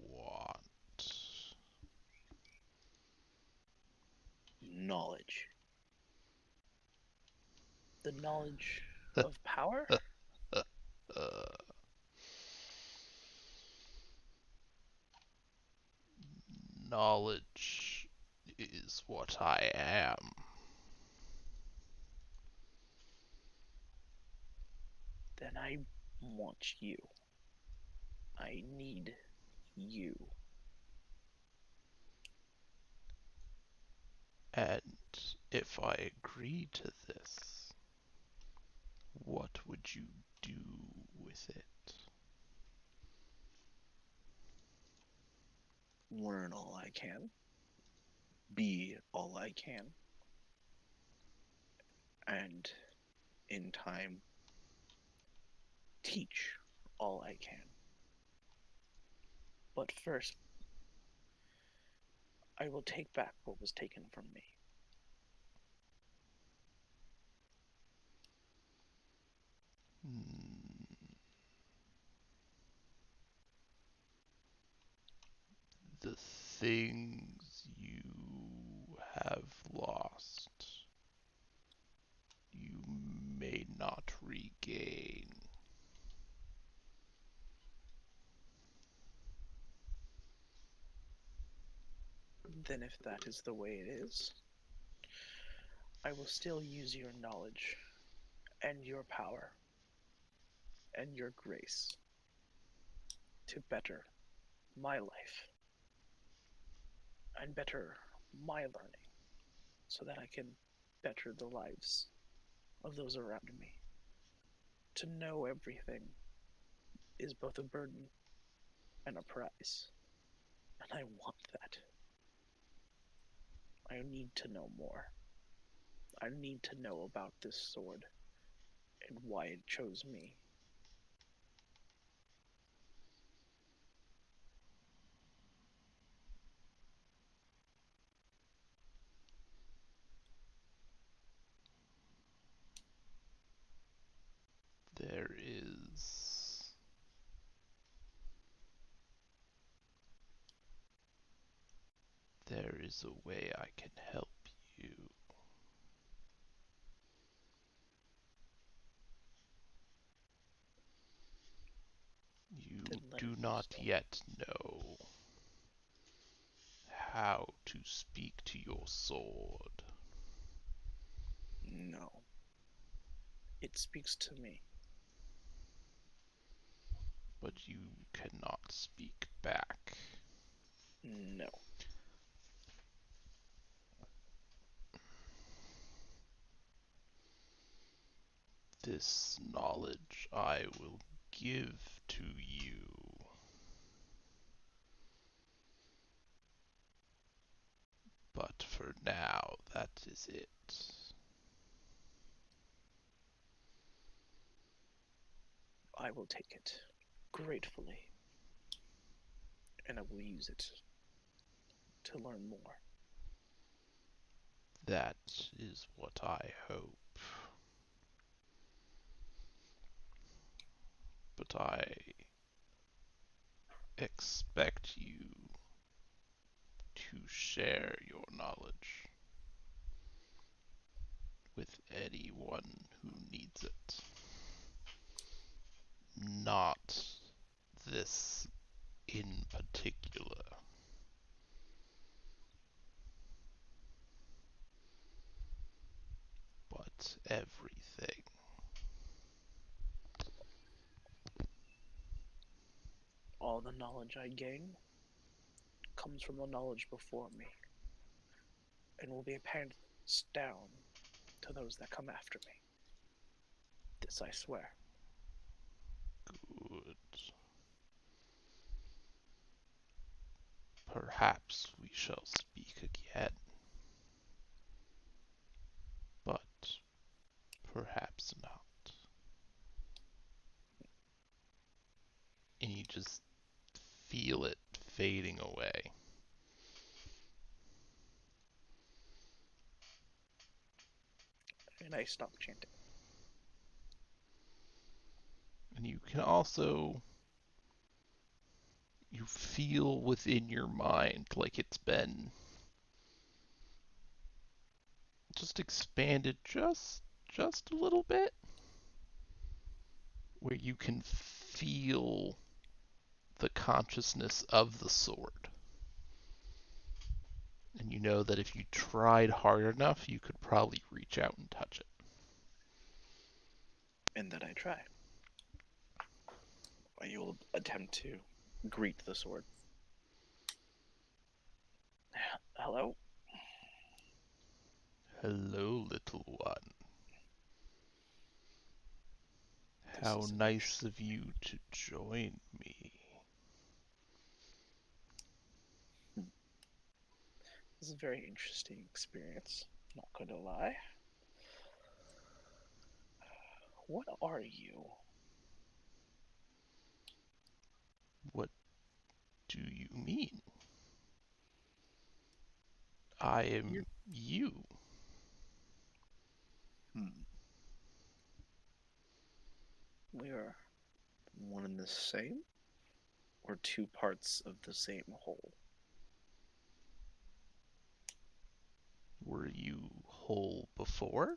want? Knowledge. The knowledge of power? Knowledge is what I am. Then I want you. I need you. And if I agree to this, what would you do with it? Learn all I can. Be all I can. And in time, teach all I can. But first, I will take back what was taken from me. Hmm, the things you have lost, regain. Then if that is the way it is, I will still use your knowledge and your power and your grace to better my life and better my learning so that I can better the lives of those around me. To know everything is both a burden and a prize, and I want that. I need to know more. I need to know about this sword and why it chose me. There is there is a way I can help you. You Then let do it be not so. yet know how to speak to your sword, No. It speaks to me. but you cannot speak back. No. This knowledge I will give to you, but for now, that is it. I will take it gratefully, and I will use it to learn more. That is what I hope. But I expect you to share your knowledge with anyone who needs it. Not this in particular, but everything. All the knowledge I gain comes from the knowledge before me and will be passed down to those that come after me. This I swear. Good. Perhaps we shall speak again, but perhaps not. And you just feel it fading away. And I stop chanting. And you can also you feel within your mind like it's been just expanded just a little bit, where you can feel the consciousness of the sword. And you know that if you tried hard enough, you could probably reach out and touch it. And that I try. I will attempt to greet the sword. Hello? Hello, little one. This How is an nice of you to join me. this is a very interesting experience. Not gonna lie. What are you? What do you mean? I You're am you. Hmm. we are one and the same? Or two parts of the same whole? Were you whole before?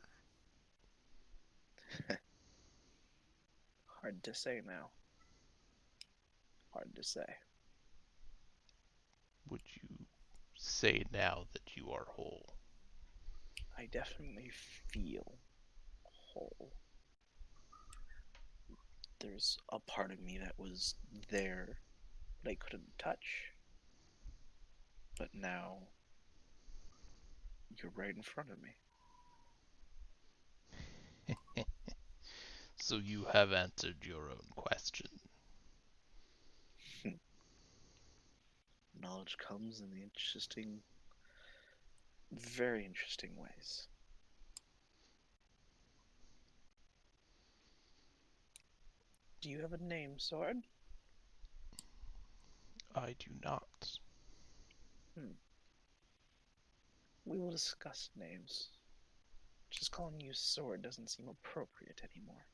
Hard to say now. Hard to say. Would you say now that you are whole? I definitely feel whole. There's a part of me that was there that I couldn't touch. But now you're right in front of me. So you have answered your own question. Knowledge comes in the interesting, very interesting ways. Do you have a name, Sword? I do not. We will discuss names. Just calling you Sword doesn't seem appropriate anymore.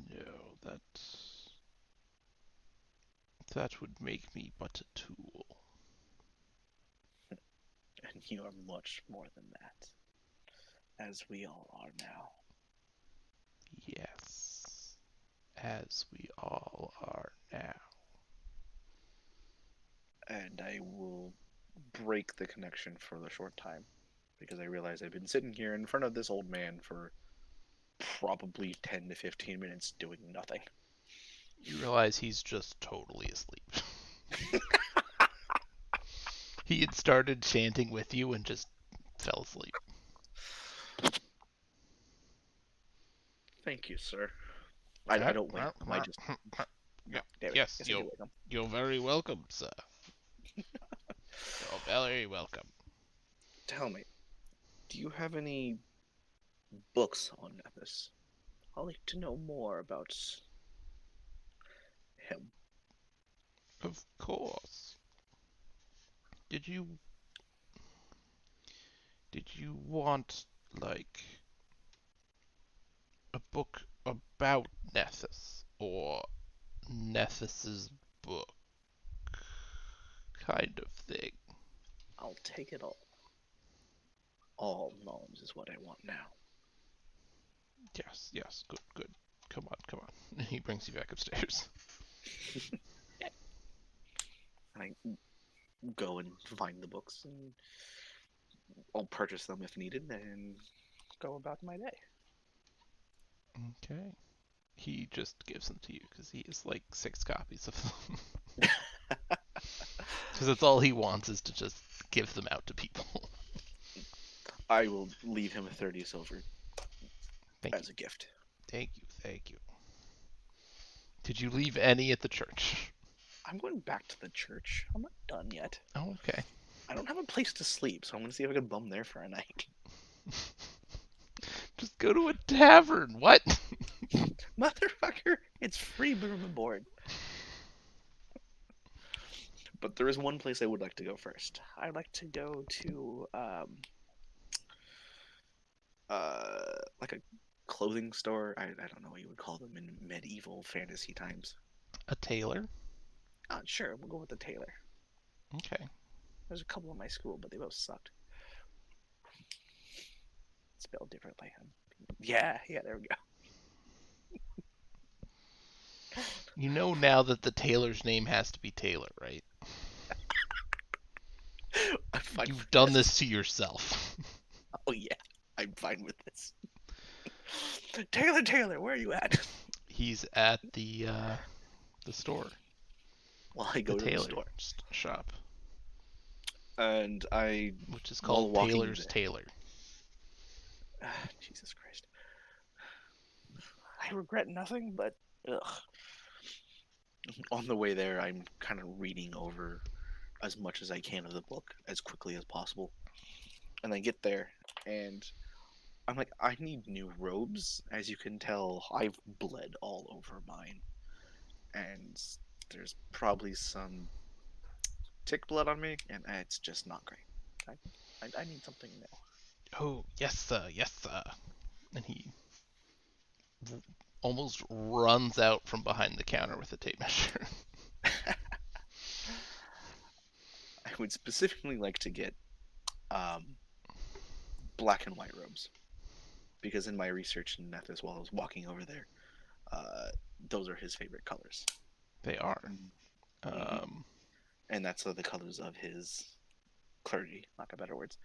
No, that would make me but a tool. And you are much more than that, as we all are now. Yes, as we all are now. And I will break the connection for the short time, because I realize I've been sitting here in front of this old man for probably 10 to 15 minutes doing nothing. You realize he's just totally asleep. He had started chanting with you and just fell asleep. Thank you, sir. I don't wake him. I just. Yeah, Damn it. yes, Guess I do wake him. you're very welcome, sir. You're very welcome. Tell me, do you have any books on Nephis? I'd like to know more about him. Of course. Did you want like a book about Nethys or Nethys's book kind of thing? I'll take it all. All knowledge is what I want now. Yes, good. Come on. And he brings you back upstairs. I go and find the books, and I'll purchase them if needed, and go about my day. Okay. He just gives them to you because he has like 6 copies of them. Because that's all he wants is to just give them out to people. I will leave him 30 silver as a gift. Thank you. Did you leave any at the church? I'm going back to the church. I'm not done yet. Oh, okay. I don't have a place to sleep, so I'm going to see if I can bum there for a night. Just go to a tavern. What? Motherfucker, it's free room and board. But there is one place I would like to go first. I'd like to go to like a clothing store. I don't know what you would call them in medieval fantasy times. A tailor? Sure, we'll go with the tailor. Okay. There's a couple in my school, but they both sucked. Spelled differently. Yeah, there we go. You know now that the tailor's name has to be Taylor, right? I'm fine You've with done this to yourself. Oh yeah, I'm fine with this. Taylor, where are you at? He's at the store. Well, I go The to the tailor store, shop, and which is while called walking Taylor's there- Tailor. Jesus Christ. I regret nothing, but ugh. On the way there, I'm kind of reading over as much as I can of the book as quickly as possible. And I get there, and I'm like, I need new robes. As you can tell, I've bled all over mine. And there's probably some tick blood on me, and it's just not great. I need something new. Oh, yes, sir. And he almost runs out from behind the counter with a tape measure. I would specifically like to get black and white robes. because in my research in Nethys while I was walking over there, those are his favorite colors. They are. Mm-hmm. And that's the colors of his clergy, lack of better words.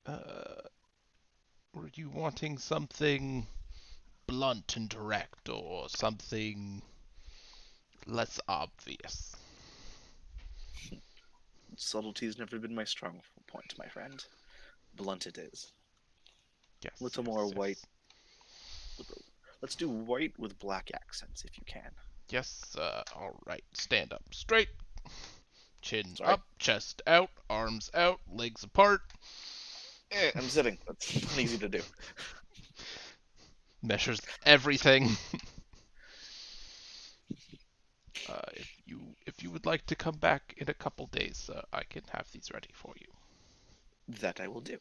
Were you wanting something blunt and direct, or something less obvious? Subtlety's never been my strong point, my friend. Blunt it is. Yes. A little more white. Let's do white with black accents, if you can. Yes, all right. Stand up straight. Chin Sorry. up, chest out, arms out, legs apart. I'm sitting. That's not easy to do. Measures everything. If you would like to come back in a couple days, I can have these ready for you. That I will do.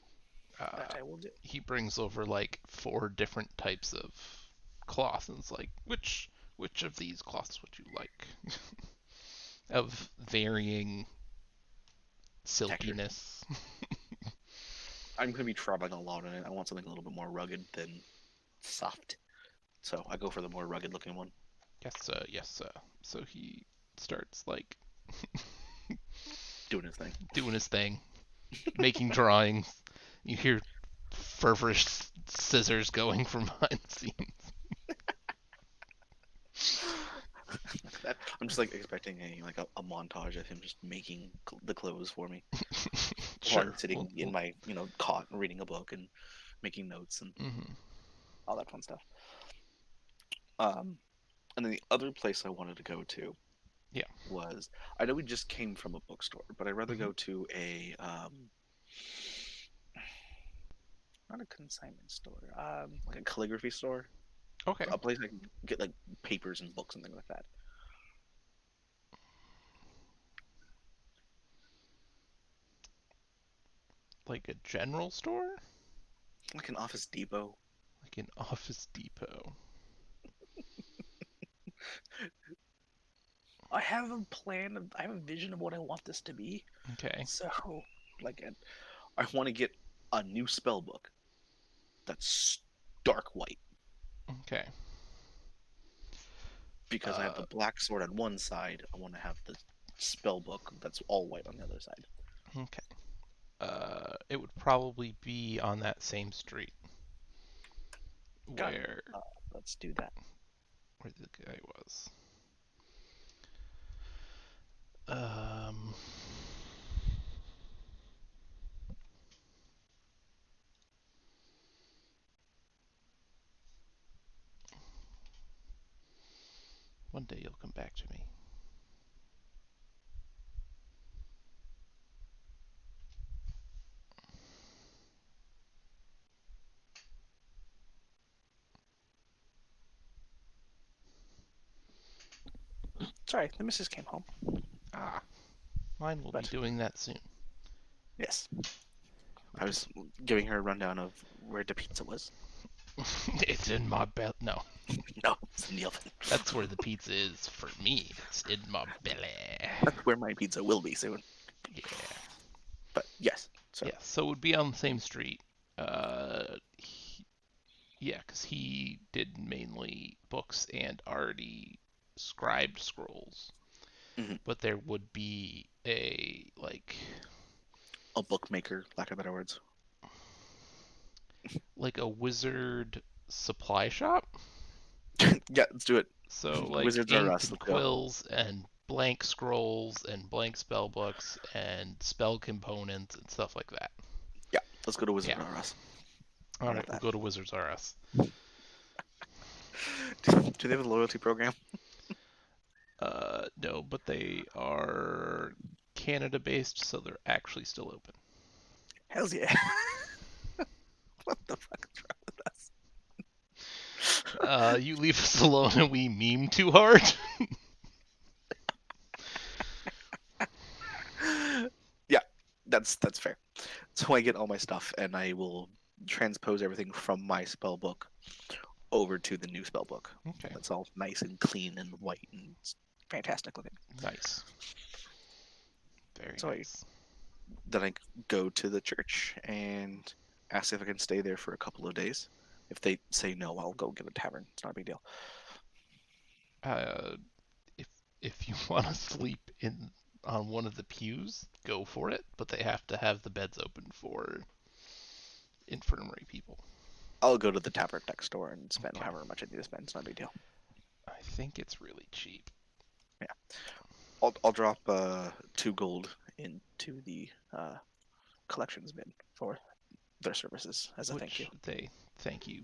That I will do. He brings over like 4 different types of cloth, and it's like, which of these cloths would you like? Of varying silkiness. I'm going to be traveling a lot in it. I want something a little bit more rugged than soft. So I go for the more rugged looking one. Yes. So he starts like Doing his thing. Making drawings. You hear feverish scissors going from behind the scenes. I'm just like expecting a montage of him just making the clothes for me. Sure. While I'm sitting in my cot and reading a book and making notes and all that fun stuff. And then the other place I wanted to go to, was, I know we just came from a bookstore, but I'd rather go to a not a consignment store, like a calligraphy store. Okay. A place I can get like papers and books and things like that. Like a general store? Like an Office Depot. Like an Office Depot. I have a plan. I have a vision of what I want this to be. Okay. So, I want to get a new spell book that's dark white. Okay. Because I have the black sword on one side, I want to have the spell book that's all white on the other side. Okay. It would probably be on that same street. Where let's do that. Where the guy was. One day you'll come back to me. Sorry, the missus came home. Mine will be doing that soon. Yes. I was giving her a rundown of where the pizza was. It's in my belly. No. No, it's in the oven. That's where the pizza is for me. It's in my belly. That's where my pizza will be soon. Yeah. But yes. So it would be on the same street. Because he did mainly books and already scribed scrolls. But there would be a bookmaker, lack of better words. Like a wizard supply shop. Yeah, let's do it. So like Wizards ink are us. and quills and blank scrolls and blank spell books and spell components and stuff like that. Yeah, let's go to Wizards R Us. All right, we'll go to Wizards R Us. Do they have a loyalty program? No, but they are Canada-based, so they're actually still open. Hells yeah. What the fuck is wrong with us? You leave us alone and we meme too hard? Yeah, that's fair. So I get all my stuff and I will transpose everything from my spell book over to the new spell book. Okay. That's all nice and clean and white and fantastic looking. Nice. Very so nice. Then I go to the church and Ask if I can stay there for a couple of days. If they say no, I'll go get a tavern. It's not a big deal. Uh, if you want to sleep in on one of the pews, go for it. But they have to have the beds open for infirmary people. I'll go to the tavern next door and spend Okay. however much I need to spend. It's not a big deal. I think it's really cheap. I'll drop 2 gold into the collections bin for their services as a thank you. Which they thank you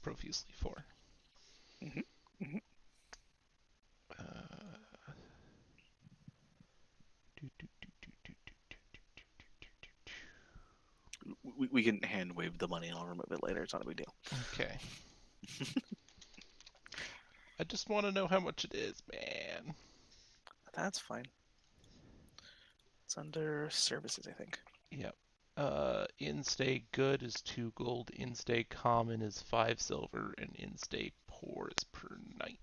profusely for. Mhm, mhm. We can hand wave the money and I'll remove it later. It's not a big deal. Okay. I just want to know how much it is, man. That's fine. It's under services, I think. Yep. In-stay good is 2 gold, in-stay common is 5 silver, and in-stay poor is per night.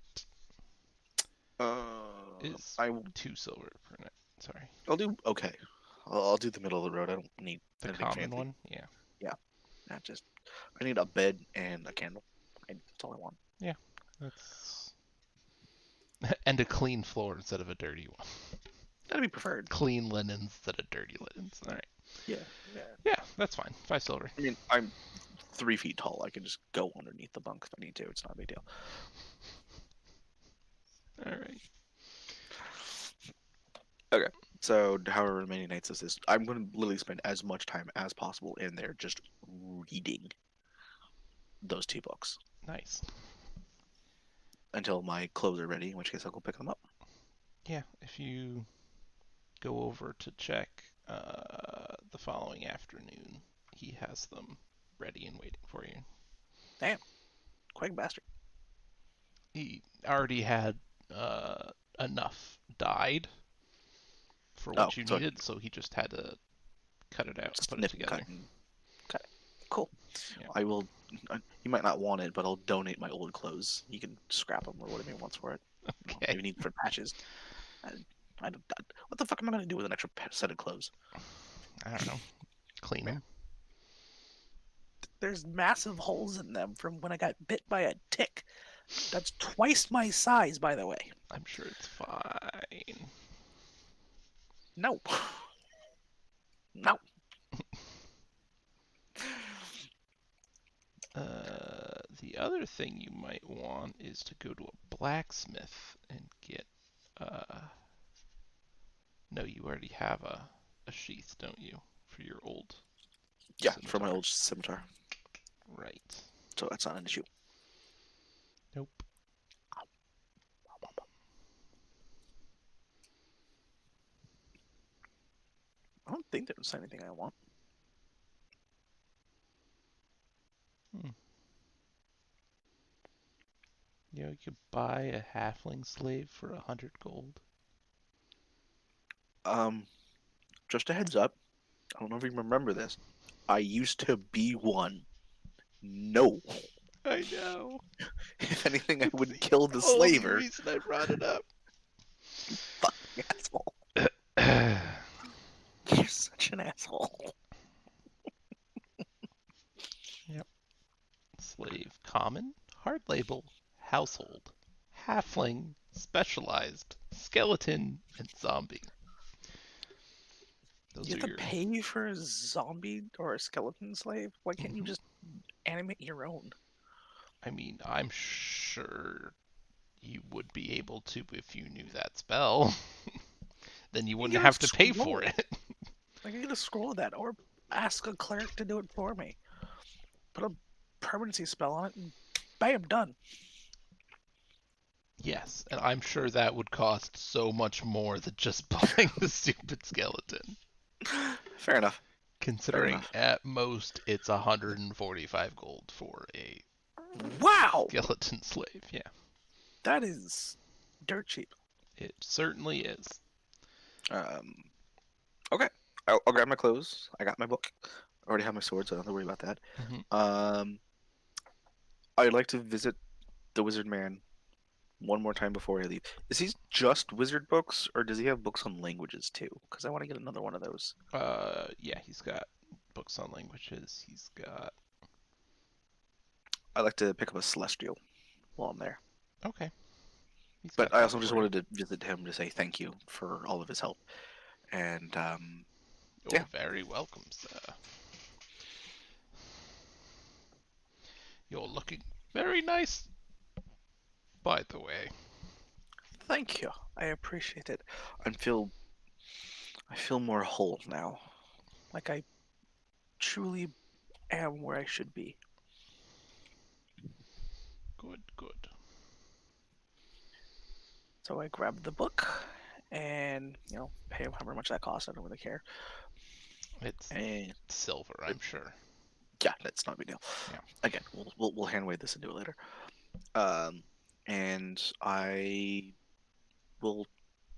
Is I 2 silver per night. Sorry. I'll do okay. I'll do the middle of the road. I don't need The anything common fancy. one? Yeah. Not just. I need a bed and a candle. That's all I want. That's and a clean floor instead of a dirty one. That'd be preferred. Clean linens instead of dirty linens. All right. Yeah. Yeah, that's fine. 5 silver. I mean, I'm 3 feet tall. I can just go underneath the bunk if I need to. It's not a big deal. All right. So, however many nights this is, I'm going to literally spend as much time as possible in there just reading those 2 books Nice. until my clothes are ready, in which case I'll go pick them up. Yeah, if you go over to check the following afternoon, he has them ready and waiting for you. Damn. Quick bastard. He already had enough dyed for what you so needed, so he just had to cut it out and put it snip, together. cut, and cut. Cool. Yeah. I will. He might not want it, but I'll donate my old clothes. He can scrap them or whatever he wants for it. Okay. Maybe need for patches. What the fuck am I gonna do with an extra set of clothes? I don't know. Clean them. There's massive holes in them from when I got bit by a tick. That's twice my size, by the way. I'm sure it's fine. No. No. The other thing you might want is to go to a blacksmith and get no, you already have a sheath, don't you? For your old Yeah, for my scimitar. old scimitar. Right. So that's not an issue. Nope. I don't think there's anything I want. You know, you could buy a halfling slave for 100 gold. Just a heads up. I don't know if you remember this. I used to be one. No. I know. If anything, I It's would kill the only slaver. reason I brought it up. Fucking asshole. You're such an asshole. Slave, common, hard label, household, halfling, specialized, skeleton, and zombie. Those You are have to your. pay for a zombie or a skeleton slave? Why can't you Mhm. just animate your own? I mean, I'm sure you would be able to if you knew that spell. Then you wouldn't get a have to pay for scroll. it. Like, I get a scroll of that, or ask a cleric to do it for me. Put a permanency spell on it, and bam, done. Yes, and I'm sure that would cost so much more than just buying the stupid skeleton. Fair enough. Considering enough. at most it's 145 gold for a Wow! skeleton slave. Yeah, That is dirt cheap. it certainly is. Okay. I'll grab my clothes. I got my book. I already have my sword, so I don't have to worry about that. Mhm. I'd like to visit the wizard man one more time before I leave. Is he just wizard books, or does he have books on languages too? Because I want to get another one of those. Yeah, he's got books on languages he's got? I like to pick up a celestial while I'm there. Okay. He's But got I that also just for you. wanted to visit him to say thank you for all of his help. And You're yeah. very welcome, sir. You're looking very nice, by the way. Thank you. I appreciate it. I feel more whole now. Like I truly am where I should be. Good, good. So I grabbed the book and, pay him however much that costs. I don't really care. It's And silver, I'm sure. yeah, that's not a big deal. Yeah. Again, we'll hand wave this and do it later. And I will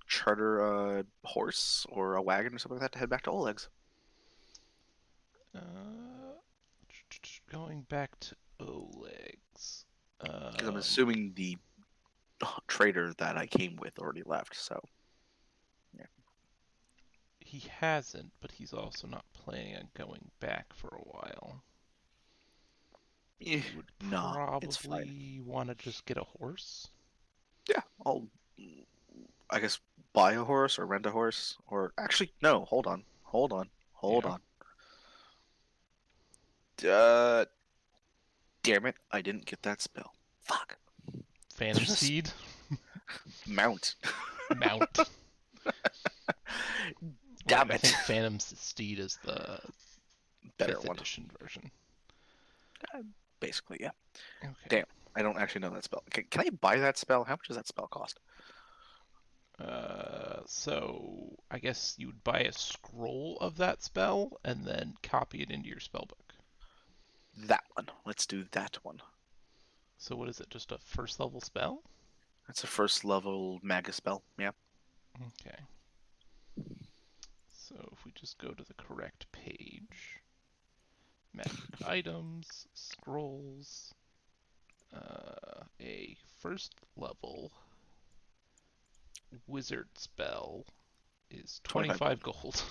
charter a horse or a wagon or something like that to head back to Oleg's. Uh, going back to Oleg's. Because I'm assuming the trader that I came with already left, so yeah. He hasn't, but he's also not planning on going back for a while. You would Nah, it's fine. probably want to just get a horse. Yeah, I'll, I guess, buy a horse or rent a horse. Or actually, no, hold on. Yeah. Uh, damn it, I didn't get that spell. Fuck. Phantom There's a Steed? mount. Mount. Damn I it. think Phantom Steed is the Better 5th one. edition version. Basically, yeah. Okay. Damn, I don't actually know that spell. Can I buy that spell? How much does that spell cost? So I guess you would buy a scroll of that spell and then copy it into your spellbook. That one. Let's do that one. So what is it? Just a first level spell? That's a first level magus spell. Yeah. Okay. So if we just go to the correct page, magic items, scrolls, a first level wizard spell is 25 25 gold.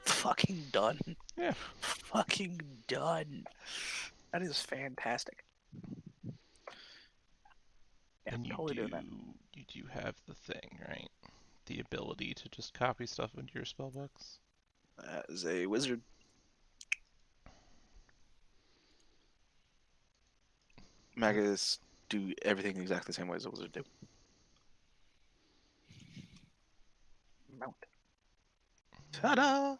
Fucking done. Yeah. Fucking done. That is fantastic. Yeah, And totally doing that. you do have the thing, right? The ability to just copy stuff into your spellbooks. As a wizard. Magus do everything exactly the same way as a wizard do. Mount. Ta-da!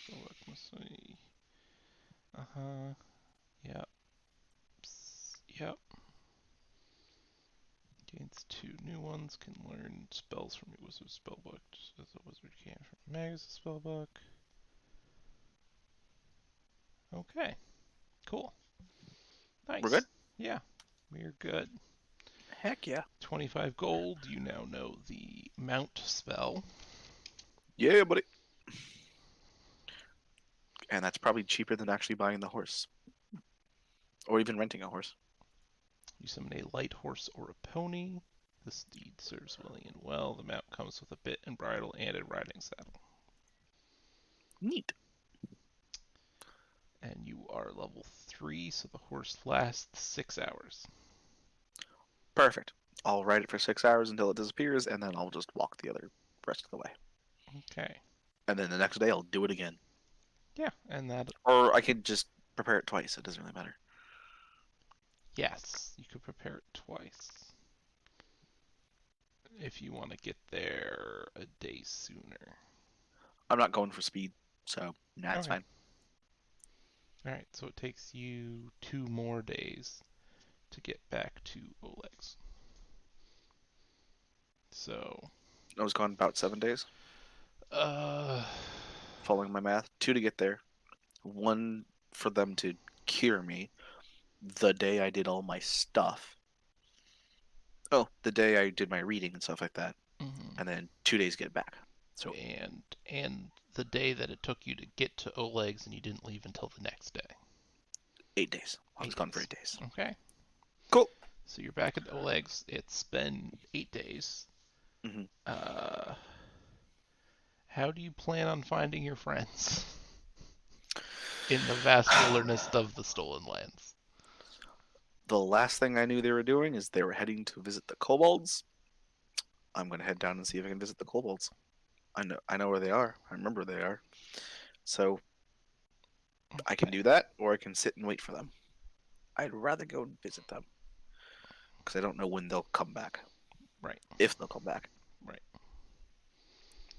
Spellbook must be. Uh-huh. Yep. Yep. Gains 2 new ones. Can learn spells from your wizard spellbook, just as a wizard can from Magus' spellbook. Okay. Cool. We're Nice. good? Yeah. We're good. Heck yeah. 25 gold. You now know the mount spell. Yeah, buddy. And that's probably cheaper than actually buying the horse. Or even renting a horse. You summon a light horse or a pony. The steed serves William well. The mount comes with a bit and bridle and a riding saddle. Neat. And you are level 3, so the horse lasts 6 hours. Perfect. I'll ride it for 6 hours until it disappears, and then I'll just walk the other rest of the way. Okay. And then the next day I'll do it again. Yeah, and that. Or I could just prepare it twice. It doesn't really matter. Yes, you could prepare it twice. If you want to get there a day sooner. I'm not going for speed, so that's Okay. fine. Alright, so it takes you 2 more days to get back to Oleg's. So. I was gone about 7 days, Uh. following my math. 2 to get there. 1 for them to cure me the day I did all my stuff. Oh, the day I did my reading and stuff like that. Mm-hmm. And then 2 days get back. So And the day that it took you to get to Oleg's and you didn't leave until the next day. 8 days. I was 8 gone for days. 8 days. Okay. Cool. So you're back at Oleg's. It's been 8 days. Mhm. How do you plan on finding your friends? in the vast wilderness of the Stolen Lands. The last thing I knew they were doing is they were heading to visit the kobolds. I'm gonna head down and see if I can visit the kobolds. I know where they are. I remember where they are. So I can Okay. do that, or I can sit and wait for them I'd rather go and visit them. because I don't know when they'll come back, Right. if they'll come back. Right.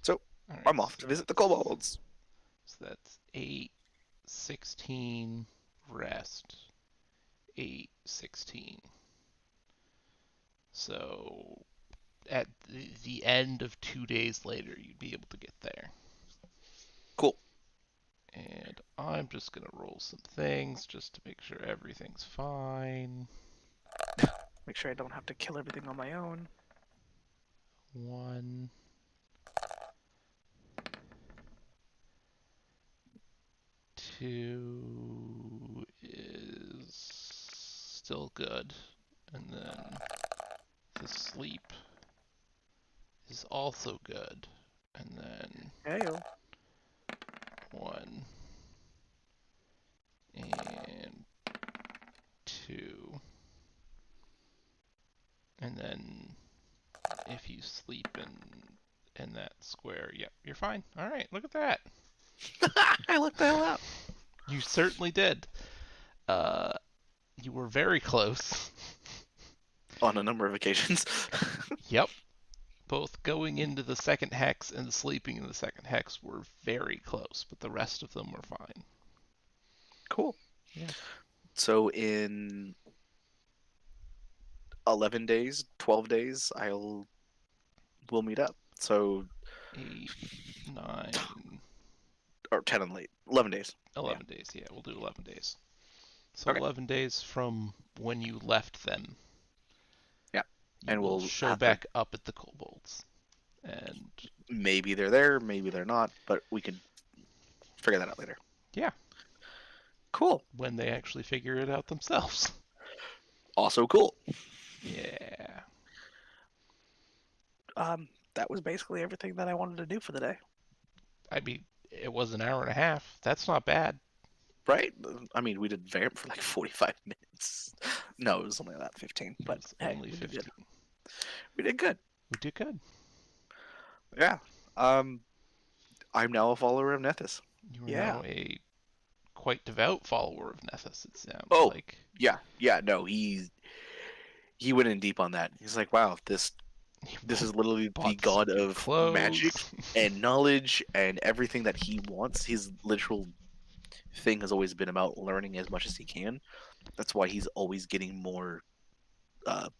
So All right. I'm off to visit the kobolds. So that's 8, 16, rest. 8, 16. So at the end of 2 days later, you'd be able to get there. Cool. And I'm just going to roll some things just to make sure everything's fine. Make sure I don't have to kill everything on my own. 1, 2 is still good. And then the sleep is also good. And then Heyo. 1 and 2. And then if you sleep in that square, yep, you're fine. All right, look at that. I looked the hell out. You certainly did. Uh, you were very close. On a number of occasions. Yep. Both going into the second hex and sleeping in the second hex were very close, but the rest of them were fine. Cool. Yeah. So in 11 days, 12 days, we'll meet up. So 8, 9, or 10 and late. 11 days. 11 days. Yeah, we'll do 11 days. So Okay. 11 days from when you left them. Yeah. You And will we'll show have to- back up at the kobolds. And Maybe they're there, maybe they're not, but we can figure that out later. yeah, Cool. when they actually figure it out themselves. Also cool. Yeah. That was basically everything that I wanted to do for the day. I mean, it was an hour and a half. That's not bad. Right? I mean, we did Vamp for like 45 minutes. No, it was only about 15, It but was hey, only we did 15. good. We did good. We did good. Yeah. I'm now a follower of Nethys. You are Yeah. now a quite devout follower of Nethys, it sounds Oh. like. Yeah, no, he went in deep on that. He's like, wow, this He is literally the bought god some new of magic clothes. and knowledge and everything that he wants. His literal thing has always been about learning as much as he can. That's why he's always getting more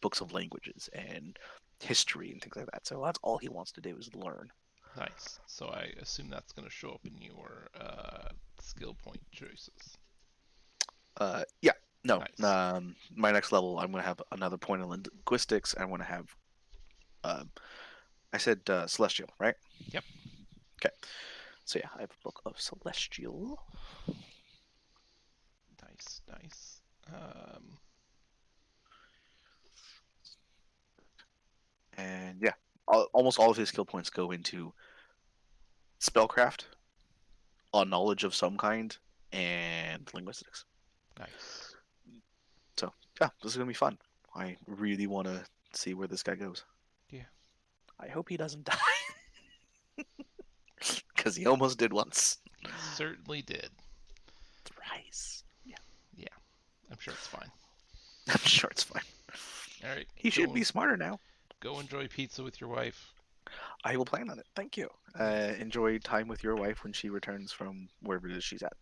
books of languages and history and things like that. So that's all he wants to do is learn. Nice. So I assume that's going to show up in your skill point choices. Yeah, no. Nice. My next level, I'm gonna have another point in linguistics. I'm gonna have. I said celestial, right? Yep. Okay. So yeah, I have a book of celestial. Nice, nice. And yeah, almost all of his skill points go into spellcraft, on knowledge of some kind, and linguistics. Nice. So yeah, this is gonna be fun. I really want to see where this guy goes I hope he doesn't die. because he almost did once. He certainly did. Thrice. Yeah, Yeah. I'm sure it's fine. I'm sure it's fine. All right. He should be smarter now. Go enjoy pizza with your wife. I will plan on it. Thank you. Enjoy time with your wife when she returns from wherever it is she's at.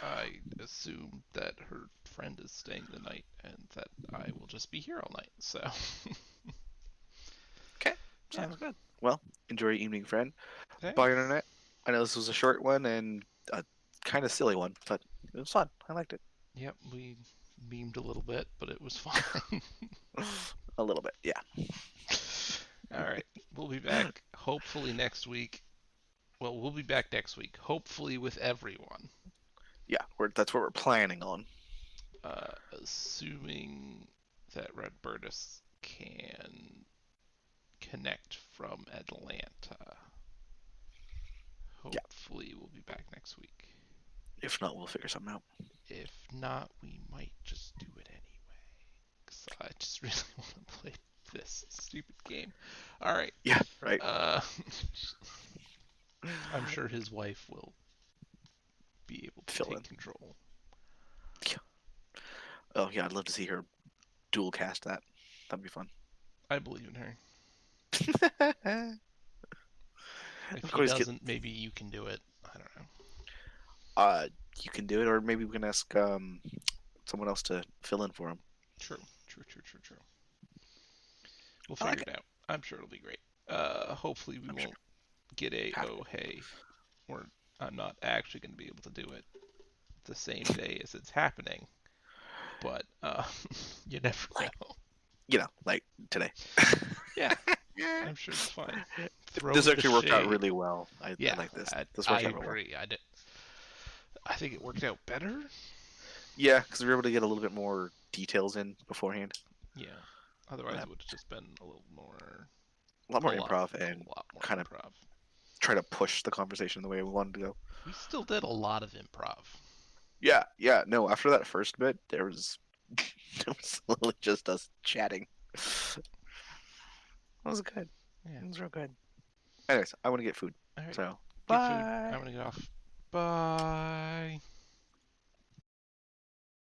I assume that her friend is staying the night and that I will just be here all night. So, Okay, sounds good. Well, enjoy your evening, friend. thanks. Bye, internet. I know this was a short one and a kind of silly one, but it was fun. I liked it. Yep, we memed a little bit, but it was fine. A little bit, yeah. All right, we'll be back hopefully next week. Well, we'll be back next week, hopefully with everyone. Yeah, that's what we're planning on. Assuming that Redbirtus can connect from Atlanta. Yeah. Hopefully, we'll be back next week. If not, we'll figure something out. If not, we might just do it anyway. Because I just really want to play this stupid game. All right. Yeah, right. I'm sure his wife will be able to Fill take in. control. Oh yeah, I'd love to see her dual cast that. That'd be fun. I believe in her. If Of he course, doesn't, maybe you can do it. I don't know. you can do it, or maybe we can ask someone else to fill in for him. True. We'll I like figure it out. I'm sure it'll be great. Hopefully we I'm sure. won't get a Have oh to. hey, or I'm not actually going to be able to do it the same day as it's happening. But you never Like, know. like today. Yeah, I'm sure it's fine. Throw This the actually worked out shade. really well. I Yeah, like this. This I worked out real well. agree. I think it worked out better. Yeah, because we were able to get a little bit more details in beforehand. Yeah. Otherwise, Uh, it would have just been a little more, a lot a more lot, improv and a lot more kind of improv. try to push the conversation the way we wanted to go. We still did a lot of improv. Yeah. No, after that first bit, there was it was literally just us chatting. That was good. Yeah. It was real good. Anyways, I want to get food. All right. So Get food. bye. I'm gonna get off. Bye.